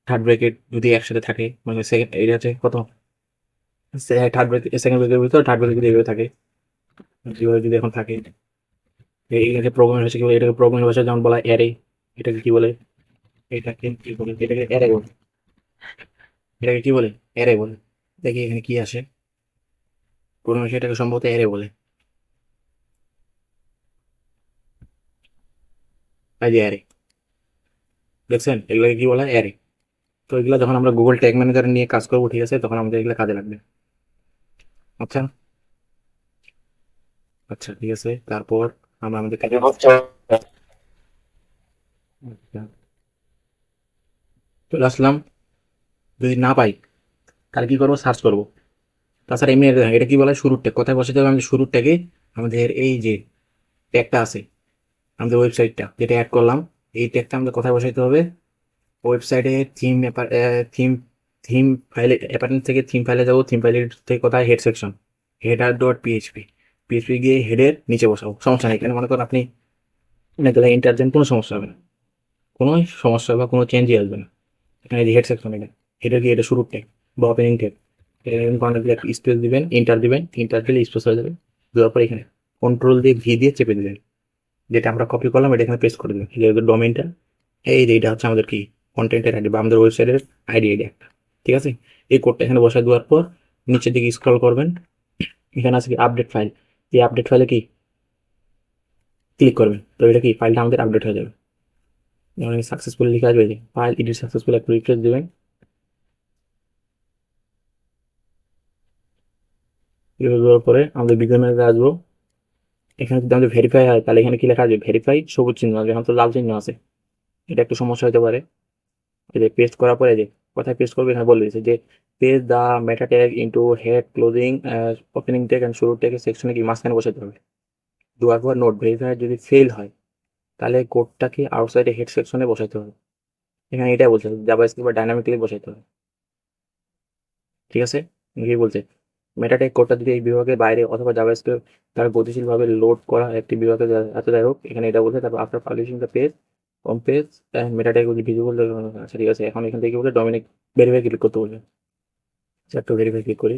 থার্ড ব্রেকেট যদি একসাথে থাকে, মানে সেকেন্ড এটা হচ্ছে কত, থার্ড ব্রেকেট সেকেন্ড ব্রেকেটের ভিতর থার্ড ব্রেকেট যদি এইভাবে থাকে, যেভাবে যদি এখন থাকে, এইটাকে প্রোগ্রামের ভাষা কি বলে, এটাকে প্রোগ্রামের ভাষা যেমন বলা অ্যারে, এটাকে কি বলে, এটাকে কি বলে, এটাকে অ্যারে বলে, এটাকে কি বলে, অ্যারে বলে। দেখি এখানে কি আসে, প্রোগ্রামের ভাষা এটাকে সম্ভবত অ্যারে বলে। এই যে অ্যারে, দেখছেন এগুলোকে কি বলা হয়, অ্যারে। তো এগুলো যখন আমরা গুগল ট্যাগ ম্যানেজার নিয়ে কাজ করবো, ঠিক আছে, তখন আমাদের এগুলো কাজে লাগবে। আচ্ছা, আচ্ছা ঠিক আছে। তারপর আমরা আমাদের কাজে আচ্ছা, চলে আসলাম। যদি না পাই তাহলে কি করবো, সার্চ করবো। তাছাড়া এমনি এটা কি বলে, শুরুর ট্যাগ কোথায় বসাতে হবে, আমাদের শুরুর ট্যাগে আমাদের এই যে ট্যাগটা আছে, আমাদের ওয়েবসাইটটা যেটা অ্যাড করলাম, এই ট্যাগটা আমাদের কোথায় বসাইতে হবে, ওয়েবসাইটে থিম থিম থিম ফাইলে, অ্যাপারেন্ট থেকে থিম ফাইলে যাবো, থিম ফাইলের থেকে কোথায়, head section, header dot PHP, PHP গিয়ে হেডের নিচে বসাবো, সমস্যা নেই। এখানে মনে করেন আপনি ইন্টার দেন, কোনো সমস্যা হবে না, কোনো সমস্যা বা কোনো চেঞ্জই আসবে না। এখানে যে হেড সেকশন, এটা হেডের কি, এটা শুরুর ট্যাগ বা ওপেনিং ট্যাগ। স্পেস দিবেন, ইন্টার দিবেন, ইন্টার দিলে স্পেস হয়ে যাবে। দেওয়ার পর এখানে কন্ট্রোল দিয়ে ভি দিয়ে চেপে দিবেন, যেটা আমরা কপি করলাম এটা এখানে পেস্ট করে দেবেন, এই যে ডোমেইনটা, এই যে এটা হচ্ছে আমাদের কি কন্টেন্টের আইডি বা আমাদের ওয়েবসাইটের আইডি একটা, ঠিক আছে। এই কোডটা এখানে বসায় দেওয়ার পর নিচের দিকে স্ক্রল করবেন, এখানে আছে কি আপডেট ফাইল। এই আপডেট ফাইলে কি ক্লিক করবেন, তো এটা কি ফাইলটা আমাদের আপডেট হয়ে যাবে। যখন সাকসেসফুল লিখে আসবে যে ফাইল এডিট সাকসেসফুল, একটু রিফ্রেশ দেবেন। রিফ্রেশ দেওয়ার পরে আমাদের বিগিনারে আসবো। এখানে যদি আমাদের ভেরিফাই হয় তাহলে এখানে কি লেখা আছে, ভেরিফাই সবুজ চিহ্ন আসবে, এখন তো লাল চিহ্ন আছে। এটা একটু সমস্যা হতে পারে। এই যে পেস্ট করার পরে যে কোথায় পেস্ট করবে এখানে বলে দিয়েছে যে page the meta tag into head closing opening tag and শুরু ট্যাগ সেকশনে কি মাঝখানে বসাতে হবে। দেওয়ার পর নোট ভেরিফাই যদি ফেল হয় তাহলে কোডটাকে আউটসাইডে হেড সেকশনে বসাতে হবে। এখানে এটাই বলছে জাভাস্ক্রিপ্ট বা ডাইনামিক্যালি বসাতে হবে, ঠিক আছে। কি বলছে, মেটা ট্যাগ কোডটা যদি এই বিভাগের বাইরে অথবা জাভাস্ক্রিপ্ট তার গতিশীলভাবে লোড করা একটি বিভাগে যাই হোক, এখানে এটা বলছে। তারপর after publishing the page on page and meta tag will visible. আচ্ছা ঠিক আছে, এখন এখান থেকে বলে ডমিনিক ভেরিফাই ক্লিক করতে বলবে। একটু ভেরিফাই ক্লিক করি।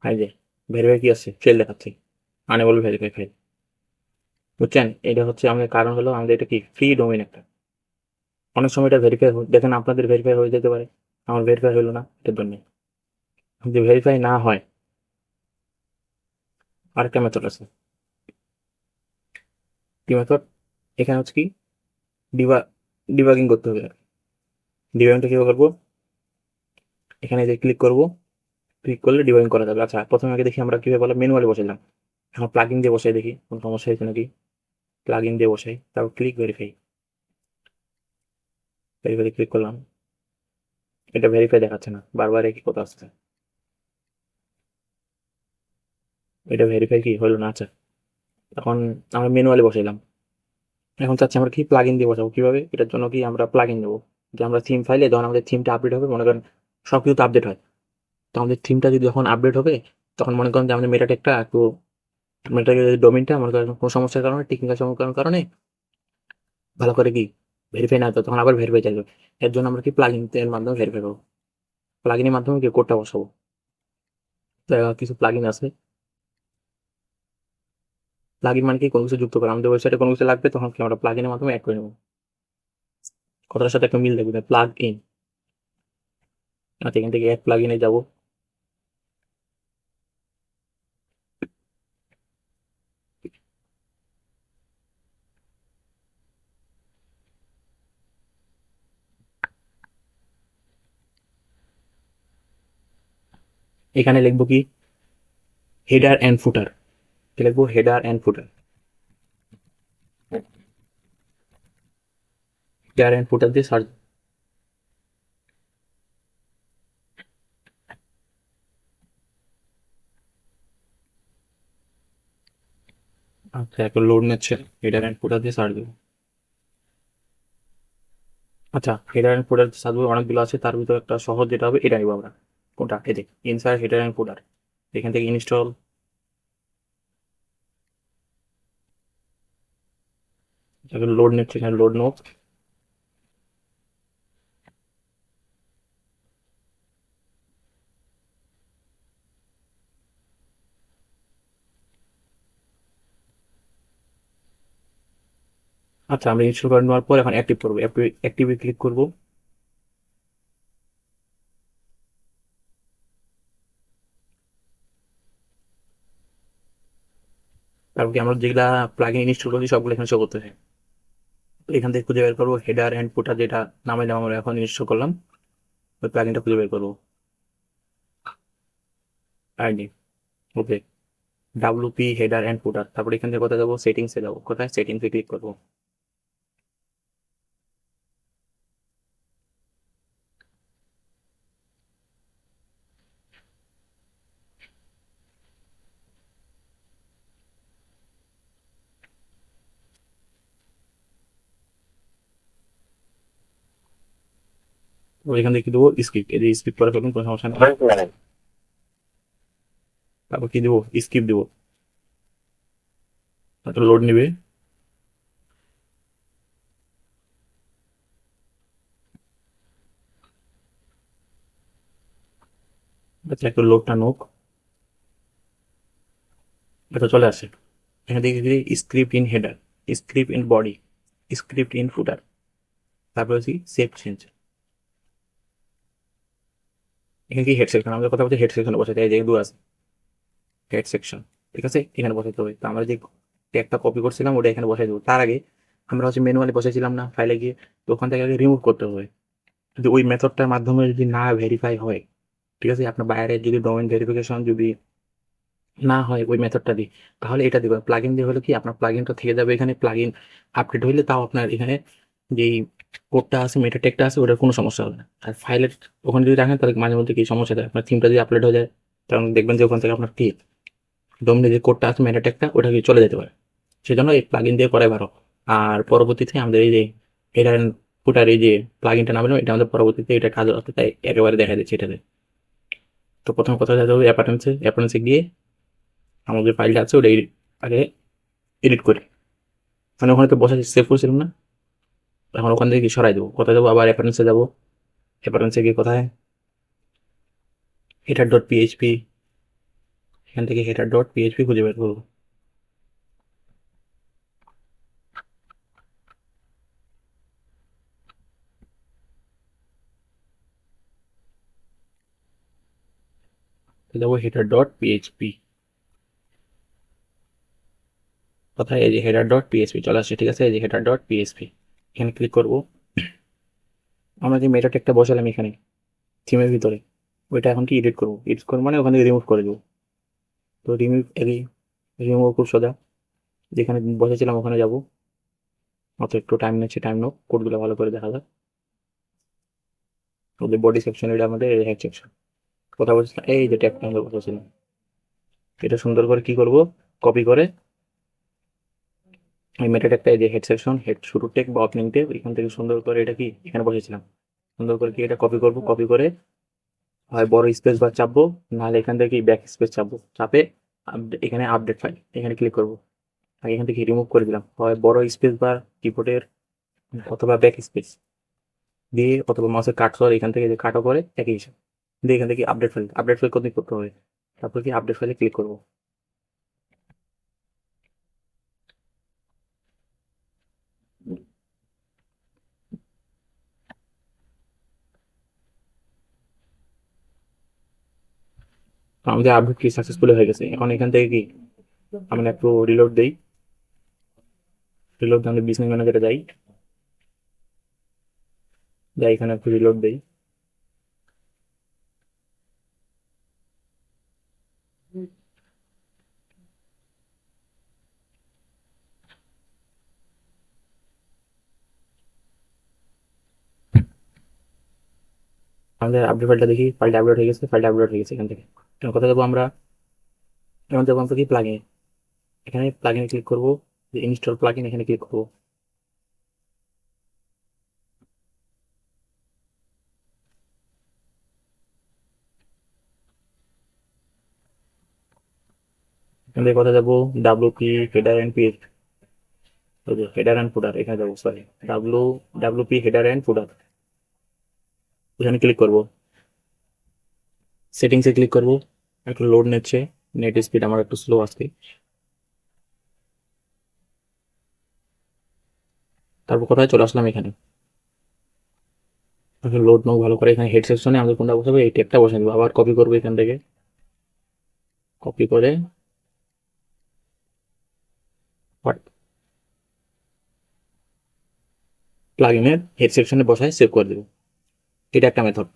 হাই যে ভেরিফাই কি আছে, ফেল দেখাচ্ছে, আনেবল ভেরিফাই ফেল। বুঝছেন, এটা হচ্ছে আমাদের কারণ হলো আমাদের এটা কি ফ্রি ডোমেইন একটা। অনেক সময় এটা ভেরিফাই দেখেন আপনাদের ভেরিফাই হয়ে যেতে পারে, আমার ভেরিফাই হলো না, এটার জন্য। যদি ভেরিফাই না হয় আরেকটা মেথড আছে। কি মেথড, এখানে হচ্ছে কি ডিবা ডিবাগিং করতে হবে। ডিবাগিংটা কিভাবে করবো, এখানে যে ক্লিক করবো, ক্লিক করলে ডিবাগিং করা যাবে। আচ্ছা প্রথমে আগে দেখি আমরা কিভাবে বলে ম্যানুয়ালি বসাইলাম, এখন প্লাগইন দিয়ে বসাই দেখি কোন সমস্যা হয়েছে নাকি। প্লাগইন দিয়ে বসাই, তারপর ক্লিক ভেরিফাই, ভেরিফাই ক্লিক করলাম। এটা ভেরিফাই দেখাচ্ছে না, বারবার একই কথা আসছে। এটা ভেরিফাই কি হলো না। আচ্ছা এখন আমরা ম্যানুয়ালি বসাইলাম, এখন চাচ্ছি আমরা কি প্লাগইন দিয়ে বসাবো। কিভাবে, এটার জন্য কি আমরা প্লাগইন দেবো। যে আমরা থিম ফাইলে যখন আমাদের থিমটা আপডেট হবে, মনে করেন সব কিছু তো আপডেট হয়, তো আমাদের থিমটা যদি যখন আপডেট হবে তখন মনে করেন যে আমাদের মেটাটেকটা একটু মেটাটেক ডোমেইনটা মনে করেন কোনো সমস্যার কারণে, টেকনিক্যাল সমস্যার কারণে ভালো করে কি ভেরিফাই না হতো, তখন আবার ভেরিফাই চাইবে। এর জন্য আমরা কি প্লাগইন এর মাধ্যমে ভেরিফাই করবো, প্লাগইনের মাধ্যমে কি কোডটা বসাবো। তো কিছু প্লাগইন আছে। প্লাগইন মানে কি কোনো কিছু যুক্ত করা, আমাদের ওয়েবসাইটে কোনো কিছু লাগবে তখন কি আমরা প্লাগইনের মাধ্যমে অ্যাড করে নেবো। কথাটার সাথে একটা মিল দেখবে, প্লাগ ইন। আচ্ছা এখান থেকে অ্যাড প্লাগইনে যাবো। এখানে লিখবো কি হেডার অ্যান্ড ফুটার, লিখবো header and footer. Header and ফুটার দিয়ে সার্চ। আচ্ছা একটু লোড নিচ্ছে, হেডার অ্যান্ড ফুটার দিয়ে সার্চ দেবো। আচ্ছা হেডার অ্যান্ড ফুটার সার্চ দেবো, অনেকগুলো আছে তার ভিতরে একটা সহজ যেটা হবে এটা নিবো আমরা। কোনটা, এই যে ইনসার্ট হেডার অ্যান্ড ফুটার, এখান থেকে ইনস্টল। লোড নিচ্ছে, এখানে লোড নোক। আচ্ছা আমরা ইনস্টল করে নেওয়ার পর এখন অ্যাক্টিভ করবো, অ্যাক্টিভে ক্লিক করবো। তারপর কি আমরা যেগুলা প্লাগইন ইনস্টল করছি সবগুলো এখানে শো করতেছে। তো এখান থেকে খুঁজে বের করবো হেডার অ্যান্ড ফুটার, যেটা নামাইলাম আমরা এখন ইনস্টল করলাম, ওই প্লাগইনটা খুঁজে বের করবো। ID, okay, WP header and ফুটার। তারপর এখান থেকে কোথায় যাবো, সেটিংসে যাবো। কোথায়, সেটিংসে ক্লিক করবো। তো এখান থেকে কি দেবো, স্কিপ। এই যে স্কিপ করে ফেলুন, কোনো সমস্যা নেই। তারপর কি দেবো, স্কিপ দেবো। তারপর লোড নিবে। আচ্ছা একটু লোডটা নোক, এটা চলে আসে। এখান থেকে script in header, script in body, script in footer, তারপর হচ্ছে সেভ চেঞ্জ। এখানে কি হেড সেকশন, আমাদের কথা বলছে হেড সেকশনে বসাতে, এই যে দু আছে হেড সেকশন, ঠিক আছে, এখানে বসাতে হবে। তো আমরা যে ট্যাগটা কপি করছিলাম ওটা এখানে বসাই দেবো। তার আগে আমরা হচ্ছে ম্যানুয়ালি বসাইছিলাম না ফাইলে গিয়ে, তো ওখান থেকে আগে রিমুভ করতে হবে। যদি ওই মেথডটার মাধ্যমে যদি না ভেরিফাই হয়, ঠিক আছে, আপনার বাইরে যদি ডোমেইন ভেরিফিকেশন যদি না হয় ওই মেথডটা দিয়ে, তাহলে এটা দিবেন প্লাগইন দিয়ে, হলে কি আপনার প্লাগইনটা থেকে যাবে এখানে, প্লাগইন আপডেট হইলে তাও আপনার এখানে যেই কোডটা আছে মেটা টেকটা আছে ওটার কোনো সমস্যা হবে না। আর ফাইলের ওখানে যদি রাখেন তাহলে মাঝে মধ্যে কি সমস্যা দেয়, আপনার থিমটা যদি আপলোড হয়ে যায় তখন দেখবেন যে ওখান থেকে আপনার কি ডোমেইনে যে কোডটা আছে মেটা টেকটা ওটা কি চলে যেতে পারে। সেজন্য এই প্লাগইন দিয়ে করাই ভালো। আর পরবর্তীতে আমাদের এই যে হেডার এন্ড ফুটার এই যে প্লাগইনটা নামানো, এটা আমাদের পরবর্তীতে এটা কাজ হতে তাই একেবারে দেখা দিচ্ছে এটাতে। তো প্রথম কথা যেতে হবে অ্যাপারেন্সে গিয়ে আমাদের যে ফাইলটা আছে ওটা আগে এডিট করি, মানে ওখানে তো বসে সেভ করছিলাম না, এখন ওখান থেকে কি সরাই দেবো, কোথায় যাবো, আবার অ্যাপারেন্সে যাবো, অ্যাপারেন্সে গিয়ে কোথায় হেডার ডট পিএইচপি, এখান থেকে হেডার ডট পিএইচপি খুঁজে বের করবো। তো যাবো হেডার ডট পিএইচপি, কোথায়, এই যে হেডার ডট পিএইচপি চলে আসছে, ঠিক আছে, এই যে হেডার ডট পিএইচপি, এখানে ক্লিক করবো। আমরা যে মেটা ট্যাগটা বসালাম এখানে থিমের ভিতরে, ওইটা এখন কি এডিট করবো, এডিট করবো মানে ওখান থেকে রিমুভ করে দেবো। তো রিমুভ খুব সোজা, যেখানে বসেছিলাম ওখানে যাবো, অত একটু টাইম নিচ্ছে, টাইম নোক, কোডগুলো ভালো করে দেখা যায়। ওদের বডি সেকশন, এটা আমাদের হেড সেকশন, কথা বলছিলাম এই যে ট্যাগটা আমরা বসেছিলাম, এটা সুন্দর করে কি করব, কপি করে এই মেটা ট্যাগটা, এই যে হেড সেকশন, হেড শুরু ট্যাগ বা ওপেনিং ট্যাগ, এখান থেকে সুন্দর করে এটা কি এখানে বসেছিলাম, সুন্দর করে কি এটা কপি করব, কপি করে হয় বড় স্পেস বার চাপবো, নাহলে এখান থেকে ব্যাক স্পেস চাপবো, চাপে এখানে আপডেট ফাইল এখানে ক্লিক করবো। আর এখান থেকে রিমুভ করে দিলাম, হয় বড় স্পেস বার কিবোর্ডের অথবা ব্যাক স্পেস দিয়ে, অথবা মাউসের কাটসর এখান থেকে যে কাটো করে একই হিসাব দিয়ে এখান থেকে আপডেট ফাইল করতে হবে। তারপর কি আপডেট ফাইলে ক্লিক করবো। তো আমাদের আপডেট কি সাকসেসফুল হয়ে গেছে। এখন এখান থেকে কি আমরা একটু রিলোড দেই, রিলোড আমাদের বিজনেস ম্যানেজারে যাই, যাই এখানে একটু রিলোড দেই। আমাদের আপডেট ফাইলটা দেখি, ফাইলটা আপলোড হয়ে গেছে, ফাইলটা আপলোড হয়ে গেছে। এখান থেকে এখন কথা যাবো আমরা, এখন যাবো আমরা কি প্লাগিন, এখানে প্লাগিনে ক্লিক করবো, যে ইনস্টল প্লাগিন এখানে ক্লিক করবো। এখান থেকে কথা যাবো WP header and P, header and footer, এখানে যাবো, sorry, WP header and footer, এখানে ক্লিক করবো। সেটিংসে ক্লিক করবো, একটু লোড নিচ্ছে, নেট স্পিড আমার একটু স্লো আসছে। তারপর কোথায় চলে আসলাম এখানে, লোড নাও ভালো করে, এখানে হেড সেকশনে আমাদের কোনটা বসাবো, এই ট্যাগটা বসে দেবো, আবার কপি করবো এখান থেকে, কপি করে প্লাগইনের হেড সেকশনে বসায় সেভ করে দেবো। এটা একটা মেথড,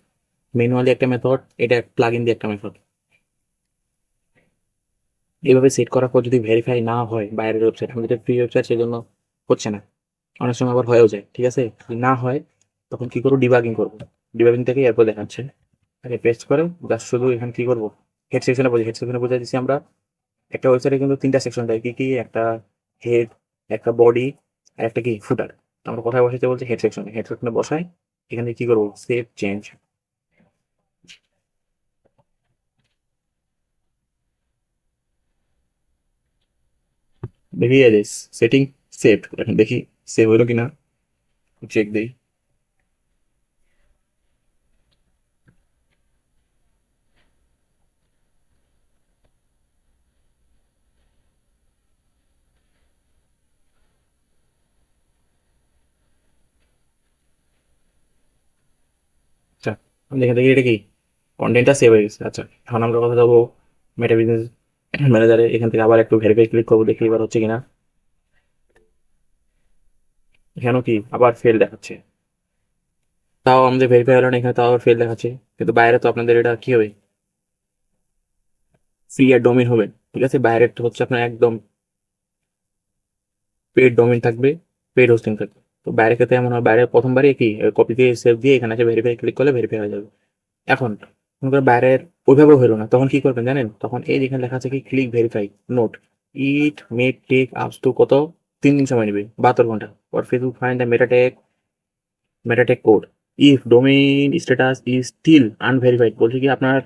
ম্যানুয়ালি একটা মেথড, এটা প্লাগইন দিয়ে একটা মেথড। এইভাবে সেট করার পর যদি ভেরিফাই না হয় বাইরের ওয়েবসাইট, আমাদের ফ্রি ওয়েবসাইট সেজন্য হচ্ছে না, অনেক সময় আবার হয়েও যায়, ঠিক আছে, যদি না হয় তখন কি করবো, ডিবাগিং করবো, ডিবাগিং থেকে এরপর দেখাচ্ছে, আগে পেস্ট করে জাস্ট শুধু এখানে কি করবো, হেড সেকশনে বোঝাই দিচ্ছি আমরা। একটা ওয়েবসাইটে কিন্তু তিনটা সেকশন থাকে, কি কি, একটা হেড, একটা বডি, আর একটা কি ফুটার। আমরা কোথায় বসাইতে বলছি, হেড সেকশনে বসাই, এখানে কি করবো, সেভ চেঞ্জ, দেখি সেটিং সেভ, এখন দেখি সেভ হইলো কিনা, চেক দিই। এখান থেকে এটা কি কন্টেন্টটা সেভ হয়ে গেছে। আচ্ছা, এখন আমরা কথা যাবো মেটা বিজনেস ম্যানেজারে। এখান থেকে আবার একটু ভেরিফাই ক্লিক করবো, দেখি এবার হচ্ছে কিনা। এখানেও কি আবার ফেল দেখাচ্ছে, তাও আমাদের ভেরিফাই হলো না, এখানে তাও আবার ফেল দেখাচ্ছে। কিন্তু বাইরে তো আপনাদের এটা কি হবে, ফ্রি আর ডোমেন হবে, ঠিক আছে। বাইরে তো হচ্ছে আপনার একদম পেড ডোমেন থাকবে, পেড হোস্টিং থাকবে। তো বাইরের ক্ষেত্রে এমন হয়, বাইরে প্রথমবারই কি কপি দিয়ে সেভ দিয়ে এখানে এসে ভেরিফাই ক্লিক করলে ভেরিফাই হয়ে যাবে। এখন মনে করেন বাইরের ওইভাবে হলো না, তখন কি করবেন জানেন? তখন এই যেখানে লেখা আছে কি ক্লিক ভেরিফাই নোট, ইট মে টেক আপস টু কত 3 দিন সময় নেবে, 72 ঘন্টা। or Facebook find the meta tag code if domain status is still unverified। বলছে কি আপনার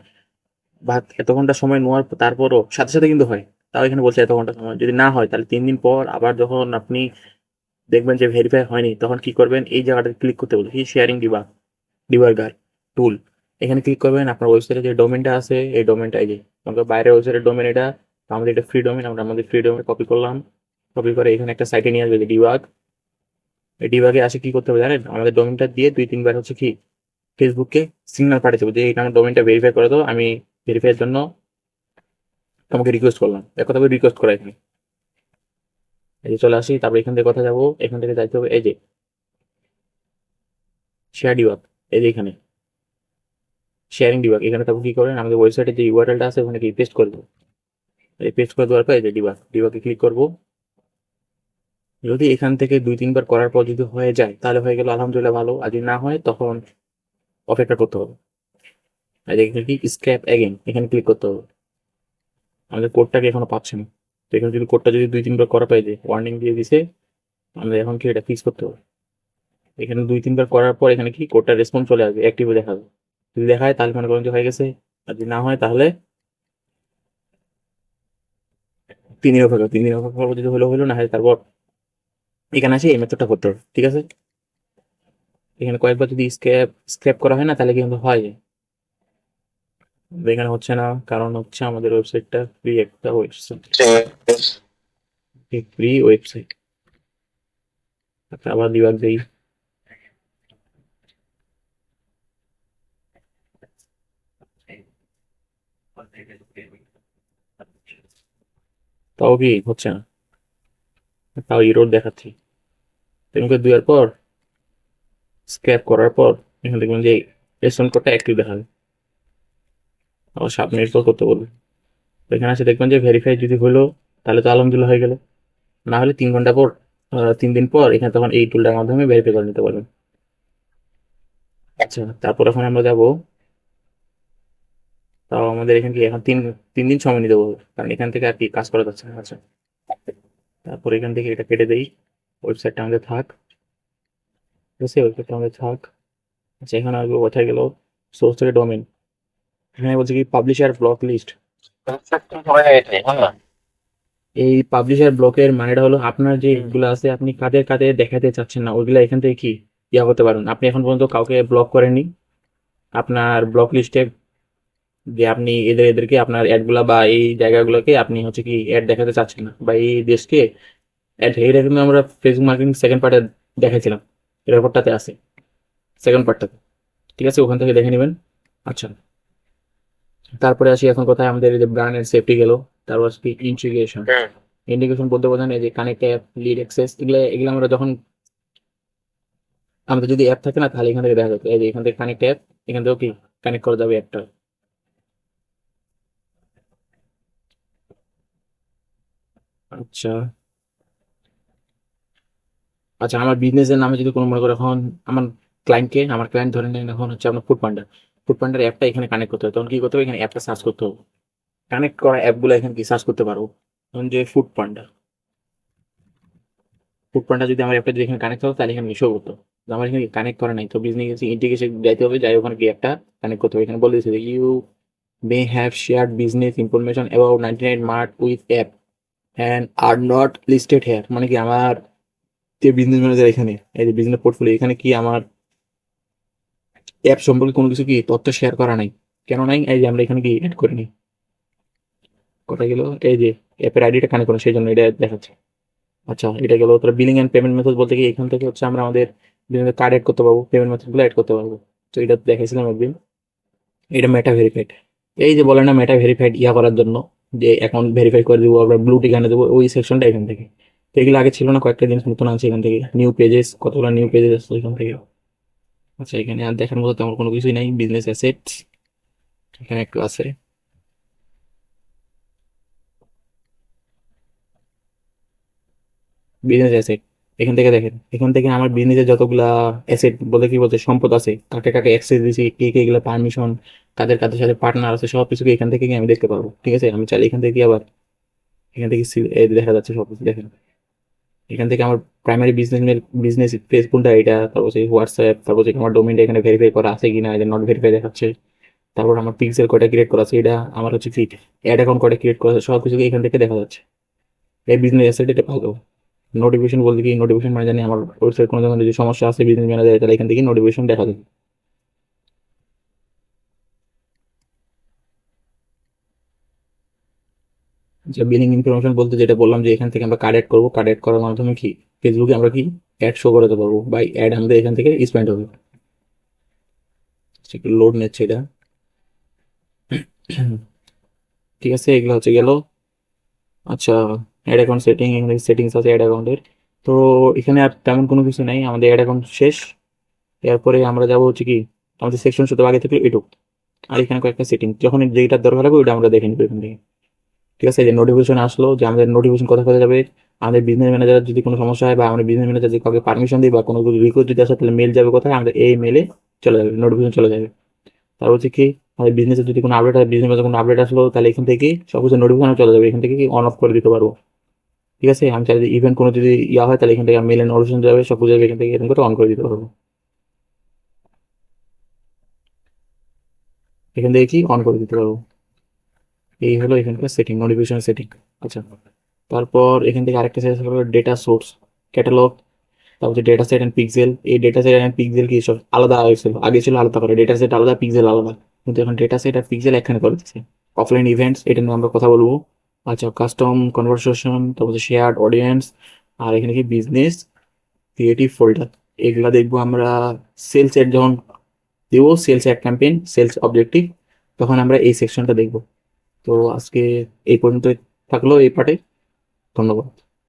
এত ঘন্টা সময় নেওয়ার তারপরও সাথে সাথে কিন্তু হয়, তাও এখানে বলছে এত ঘন্টা সময়। যদি না হয় তাহলে 3 দিন পর আবার যখন আপনি দেখবেন যে ভেরিফাই হয়নি, তখন কি করবেন, এই জায়গাটা ক্লিক করতে বলছে কি শেয়ারিং ডিবার্গার টুল। এখানে ক্লিক করবেন, আপনার ওয়েবসাইটে যে ডোমেনটা আছে এই ডোমেনটা, এই যে আমাদের বাইরের ওয়েবসাইটের ডোমেন এটা, তো আমাদের এটা ফ্রি ডোমেন, আমরা আমাদের ফ্রি ডোমেন কপি করলাম। কপি করে এখানে একটা সাইটে নিয়ে আসবে ডিবাগ। এই ডিবাগে আসে কি করতে হবে জানেন? আমাদের ডোমেনটা দিয়ে 2-3 বার হচ্ছে কি ফেসবুককে সিগন্যাল পাঠাতে হবে যে এই আমার ডোমেনটা ভেরিফাই করে দাও, আমি ভেরিফাইয়ের জন্য তোমাকে রিকোয়েস্ট করলাম। এক কথা বলে রিকোয়েস্ট করা এখানে। এই যে চলে আসি, তারপর এখান থেকে কথা যাবো, এখান থেকে যাইতে হবে এই যে শেয়ার ডিবাগ, এই যে এখানে শেয়ারিং ডিবাগ। এখানে তারপর কি করবেন, আমাদের ওয়েবসাইটে যে ইউআরএলটা আছে ওখানে কি পেস্ট করে দেবো। এই পেস্ট করে দেওয়ার পর এই যে ডিবাগে ক্লিক করবো। যদি এখান থেকে 2-3 বার করার পর যদি হয়ে যায় তাহলে হয়ে গেল আলহামদুলিল্লাহ, ভালো। আর যদি না হয় তখন অপেক্ষা করতে হবে। আর এখানে কি স্ক্র্যাপ এগেইন, এখানে ক্লিক করতে হবে। আমাদের কোডটাকে এখনো পাচ্ছে না, তো এখানে যদি কোডটা যদি 2-3 বার করা পাই, যে ওয়ার্নিং দিয়ে দিছে, আমাদের এখন কি এটা ফিক্স করতে হবে। এখানে 2-3 বার করার পর এখানে কি কোডটা রেসপন্স চলে আসবে, অ্যাক্টিভ দেখাবে। যদি দেখায় তাহলে মনে করেন যে হয়ে গেছে, আর যদি না হয় তাহলে 3 দিন অপেক্ষা করবো। যদি হলো হলো, না হয় তারপর এখানে আসে এই মেথডটা করতে হবে, ঠিক আছে। এখানে কয়েকবার যদি স্ক্র্যাপ করা হয় না তাহলে কিন্তু হয়। এখানে হচ্ছে না, কারণ হচ্ছে আমাদের ওয়েবসাইটটা ফ্রি একটা ওয়েবসাইট, ফ্রি ওয়েবসাইট। আবার ডিবাগ দেই। তাও কি হচ্ছে না, তাও ইরোর দেখাচ্ছি। এরকম দেওয়ার পর স্ক্র্যাপ করার পর এখানে দেখবেন যে রেশন কোডটা অ্যাক্টিভ দেখাবে, আবার 7 মিনিট পর করতে বলবে। তো এখানে এসে দেখবেন যে ভেরিফাই যদি হলো তাহলে তো আলহামদুলিল্লাহ হয়ে গেল। না হলে 3 ঘন্টা পর 3 দিন পর এখানে তখন এই টুলটার মাধ্যমে ভেরিফাই করে নিতে পারবেন। আচ্ছা, তারপর এখন আমরা যাব, তাও আমাদের এখানে কি এখন 3 দিন সময় নিতে বলবে, কারণ এখান থেকে আর কি কাজ করা যাচ্ছে না। আচ্ছা, তারপর এখান থেকে এটা কেটে দেই, ওয়েবসাইটটা আমাদের থাক, ঠিক আছে, ওয়েবসাইটটা আমাদের থাক। আচ্ছা, এখানে আসবো কোথায় গেল, সোর্স থেকে ডোমেন। এখানে বলছে কি পাবলিশার ব্লক লিস্ট। এই পাবলিশার ব্লকের মানেটা হলো আপনার যে গুলো আছে আপনি কাদের কাদের দেখাতে চাচ্ছেন না ওইগুলা এখান থেকে কি ইয়া করতে পারেন। আপনি এখন পর্যন্ত কাউকে ব্লক করেননি আপনার ব্লক লিস্টে, যে আপনি এদেরকে আপনার অ্যাড গুলা বা এই জায়গাগুলোকে আপনি হচ্ছে কি অ্যাড দেখাতে চাচ্ছেন না, বা এই দেশকে অ্যাড, এটা কিন্তু আমরা ফেসবুক মার্কেটিং সেকেন্ড পার্টে দেখাইছিলাম, এর ব্যাপারটাতে আছে সেকেন্ড পার্টটাতে, ঠিক আছে, ওখান থেকে দেখে নেবেন। আচ্ছা, তারপরে আসি এখন কোথায়, আমাদের এই যে ব্র্যান্ড সেফটি গেল। তারপর কি ইন্টিগ্রেশন। ইন্টিগ্রেশন বলতে বোঝান এই যে কানেক্ট অ্যাপ, লিড অ্যাক্সেস, এগুলো এগুলো আমরা যখন আমাদের যদি অ্যাপ থাকে না তাহলে এখান থেকে দেখা যাবে, এই যে এখান থেকে কানেক্ট অ্যাপ, এখান থেকেও কি কানেক্ট করা যাবে অ্যাপটা। আচ্ছা, আচ্ছা, আমার বিজনেসের নামে যদি কোনো মনে করে এখন আমার আমার ক্লায়েন্ট ধরে নেন এখন হচ্ছে আপনার ফুড পান্ডা, ফুড পান্ডার অ্যাপটা এখানে কানেক্ট করতে হবে, তখন কি করতে হবে, এখানে অ্যাপটা সার্চ করতে হবে। কানেক্ট করা অ্যাপগুলো এখানে কি সার্চ করতে পারবো, ধরুন যে ফুড পান্ডা যদি আমার অ্যাপটা যদি এখানে কানেক্ট হবে তাহলে এখানে মিশো করতো। তো আমার এখানে কানেক্ট করা নাই, তো বিজনেস ইন্টিগ্রেশন যাইতে হবে, যাই ওখানে কি একটা কানেক্ট করতে হবে। এখানে বলে দিচ্ছে you may have shared business information about 99 Mart with app and are not listed here. মানে কি আমার যে বিজনেস ম্যানেজার এখানে, এই যে বিজনেস পোর্টফোলিও, এখানে কি আমার অ্যাপ সম্পর্কে কোনো কিছু কি তথ্য শেয়ার করা নাই। কেন নাই? এই যে আমরা এখানে কি অ্যাড করে নিই, কথা গেল এই যে অ্যাপের আইডিটা কানেক্ট করা, সেই জন্য এটা দেখাচ্ছে। আচ্ছা, এটা গেল। তাহলে বিলিং এন্ড পেমেন্ট মেথড বলতে কি এখান থেকে হচ্ছে আমরা আমাদের বিভিন্ন কার্ড অ্যাড করতে পারবো, পেমেন্ট মেথড গুলো অ্যাড করতে পারবো। তো এটা দেখাইছিলাম একদিন। এটা মেটা ভেরিফাইড। এই যে বলে না মেটা ভেরিফাইড ইয়া করার জন্য, যে অ্যাকাউন্ট ভেরিফাই করে দিব আমরা ব্লু টিক এনে দেবো, ওই সেকশনটা এখান থেকে। তো এগুলো আগে ছিল না, কয়েকটা জিনিস নতুন আছে এখান থেকে, নিউ পেজেস, কতগুলো নিউ পেজেস আসছে এখান থেকে। আচ্ছা, এখানে আর দেখার মতো তেমন কোনো কিছুই নাই। বিজনেস অ্যাসেটস এখানে একটু আছে। বিজনেস অ্যাসেট এখান থেকে দেখেন, এখান থেকে আমার বিজনেসের যতগুলা অ্যাসেট বলতে কি বলতে সম্পদ আছে, কাকে কাকে অ্যাক্সেস দিয়েছি, কে কে এগুলো পারমিশন, কাদের কাদের সাথে পার্টনার আছে, সব কিছু এখান থেকে আমি দেখতে পারবো। ঠিক আছে, আমি চাইলে এখান থেকে আবার এখান থেকে এই দেখা যাচ্ছে সব কিছু দেখেন। এখান থেকে আমার প্রাইমারি বিজনেস পেজ কোনটা, এটা, তারপর হোয়াটসঅ্যাপ, তারপর আমার ডোমেইনটা এখানে ভেরিফাই করা আছে কিনা, এটা নট ভেরিফাই দেখাচ্ছে। তারপর আমার পিক্সেল কয়টা ক্রিয়েট করা আছে, এটা আমার হচ্ছে কি অ্যাড অ্যাকাউন্ট কয়টা ক্রিয়েট করা আছে, সব কিছু এখান থেকে দেখা যাচ্ছে। এই বিজনেস অ্যাসেট এটা ভালো। নোটিফিকেশন বলতে কি, নোটিফিকেশন মানে জানি আমার ওয়েবসাইট কোনো ধরনের যদি সমস্যা আছে বিজনেস ম্যানেজার, তাহলে এখান থেকে নোটিফিকেশন দেখা যাবে। যে বিলিং ইনফরমেশন বলতে যেটা বললাম, যে এখান থেকে আমরা কার্ড অ্যাড করবো, কার্ড অ্যাড করার মাধ্যমে কি ফেসবুকে আমরা কি অ্যাড শো করাতে পারবো, বা অ্যাড আমাদের এখান থেকে স্পেন্ড হবে। একটু লোড নিচ্ছে এটা। ঠিক আছে, এগুলো হচ্ছে গেল। আচ্ছা, অ্যাড অ্যাকাউন্ট সেটিং, এখানে সেটিংস আছে অ্যাড অ্যাকাউন্টের। তো এখানে আর তেমন কোনো কিছু নাই, আমাদের অ্যাড অ্যাকাউন্ট শেষ। এরপরে আমরা যাবো হচ্ছে কি, আমাদের সেকশন শুধু আগে থেকে এটুক। আর এখানে কয়েকটা সেটিং, যখন যেটার দরকার হবে ওটা আমরা দেখে নিবো এখান থেকে। ঠিক আছে, এই যে নোটিফিকেশন আসলো, যে আমাদের নোটিফিকেশন কোথায় কোথায় যাবে, আমাদের বিজনেস ম্যানেজার যদি কোনো সমস্যা হয়, বা আমাদের বিজনেস ম্যানেজার যদি কাউকে পারমিশন দিই, বা কোনো রিকোয়েস্ট যদি আসে, তাহলে মেল যাবে কোথায়, আমাদের এই মেলে চলে যাবে, নোটিফিকেশন চলে যাবে। তারপর হচ্ছে কি, আমাদের বিজনেসের যদি কোনো আপডেট হয়, বিজনেস কোনো আপডেট আসলো, তাহলে এখান থেকে সব কিছু নোটিফিকেশন চলে যাবে, এখান থেকে কি অন অফ করে দিতে পারবো। ঠিক আছে, আমি চাই ইভেন্ট কোনো যদি ইয়া হয়, তাহলে এখান থেকে মেলে নোটিফিকেশন যাবে, সব কিছু যাবে, এখান থেকে এরকম করে অন করে দিতে পারবো। এখান থেকে কি অন করে দিতে পারবো। এই হলো এখানকার সেটিং, নোটিফিকেশন সেটিং। আচ্ছা, তারপর এখান থেকে আরেকটা সেট হলো ডেটা সোর্স, ক্যাটালগ, তারপর ডেটা সেট অ্যান্ড পিক্সেল। এই ডেটা সেট অ্যান্ড পিক্সেল কি সব আলাদা হয়েছিল, আগে ছিল আলাদা করে, ডেটা সেট আলাদা, পিক্সেল আলাদা। কিন্তু এখন ডেটা সেট আর পিক্সেল একখানে করে দিচ্ছে। অফলাইন ইভেন্টস, এটা নিয়ে আমরা কথা বলবো। আচ্ছা, কাস্টম কনভারসেশন, তারপর শেয়ার্ড অডিয়েন্স, আর এখানে কি বিজনেস ক্রিয়েটিভ ফোল্ডার, এগুলা দেখবো আমরা সেলস এড যখন দেবো, sales ad campaign, sales objective, তখন আমরা এই সেকশনটা দেখবো। তো আজকে এই পর্যন্ত থাকলো এই পার্টে। ধন্যবাদ।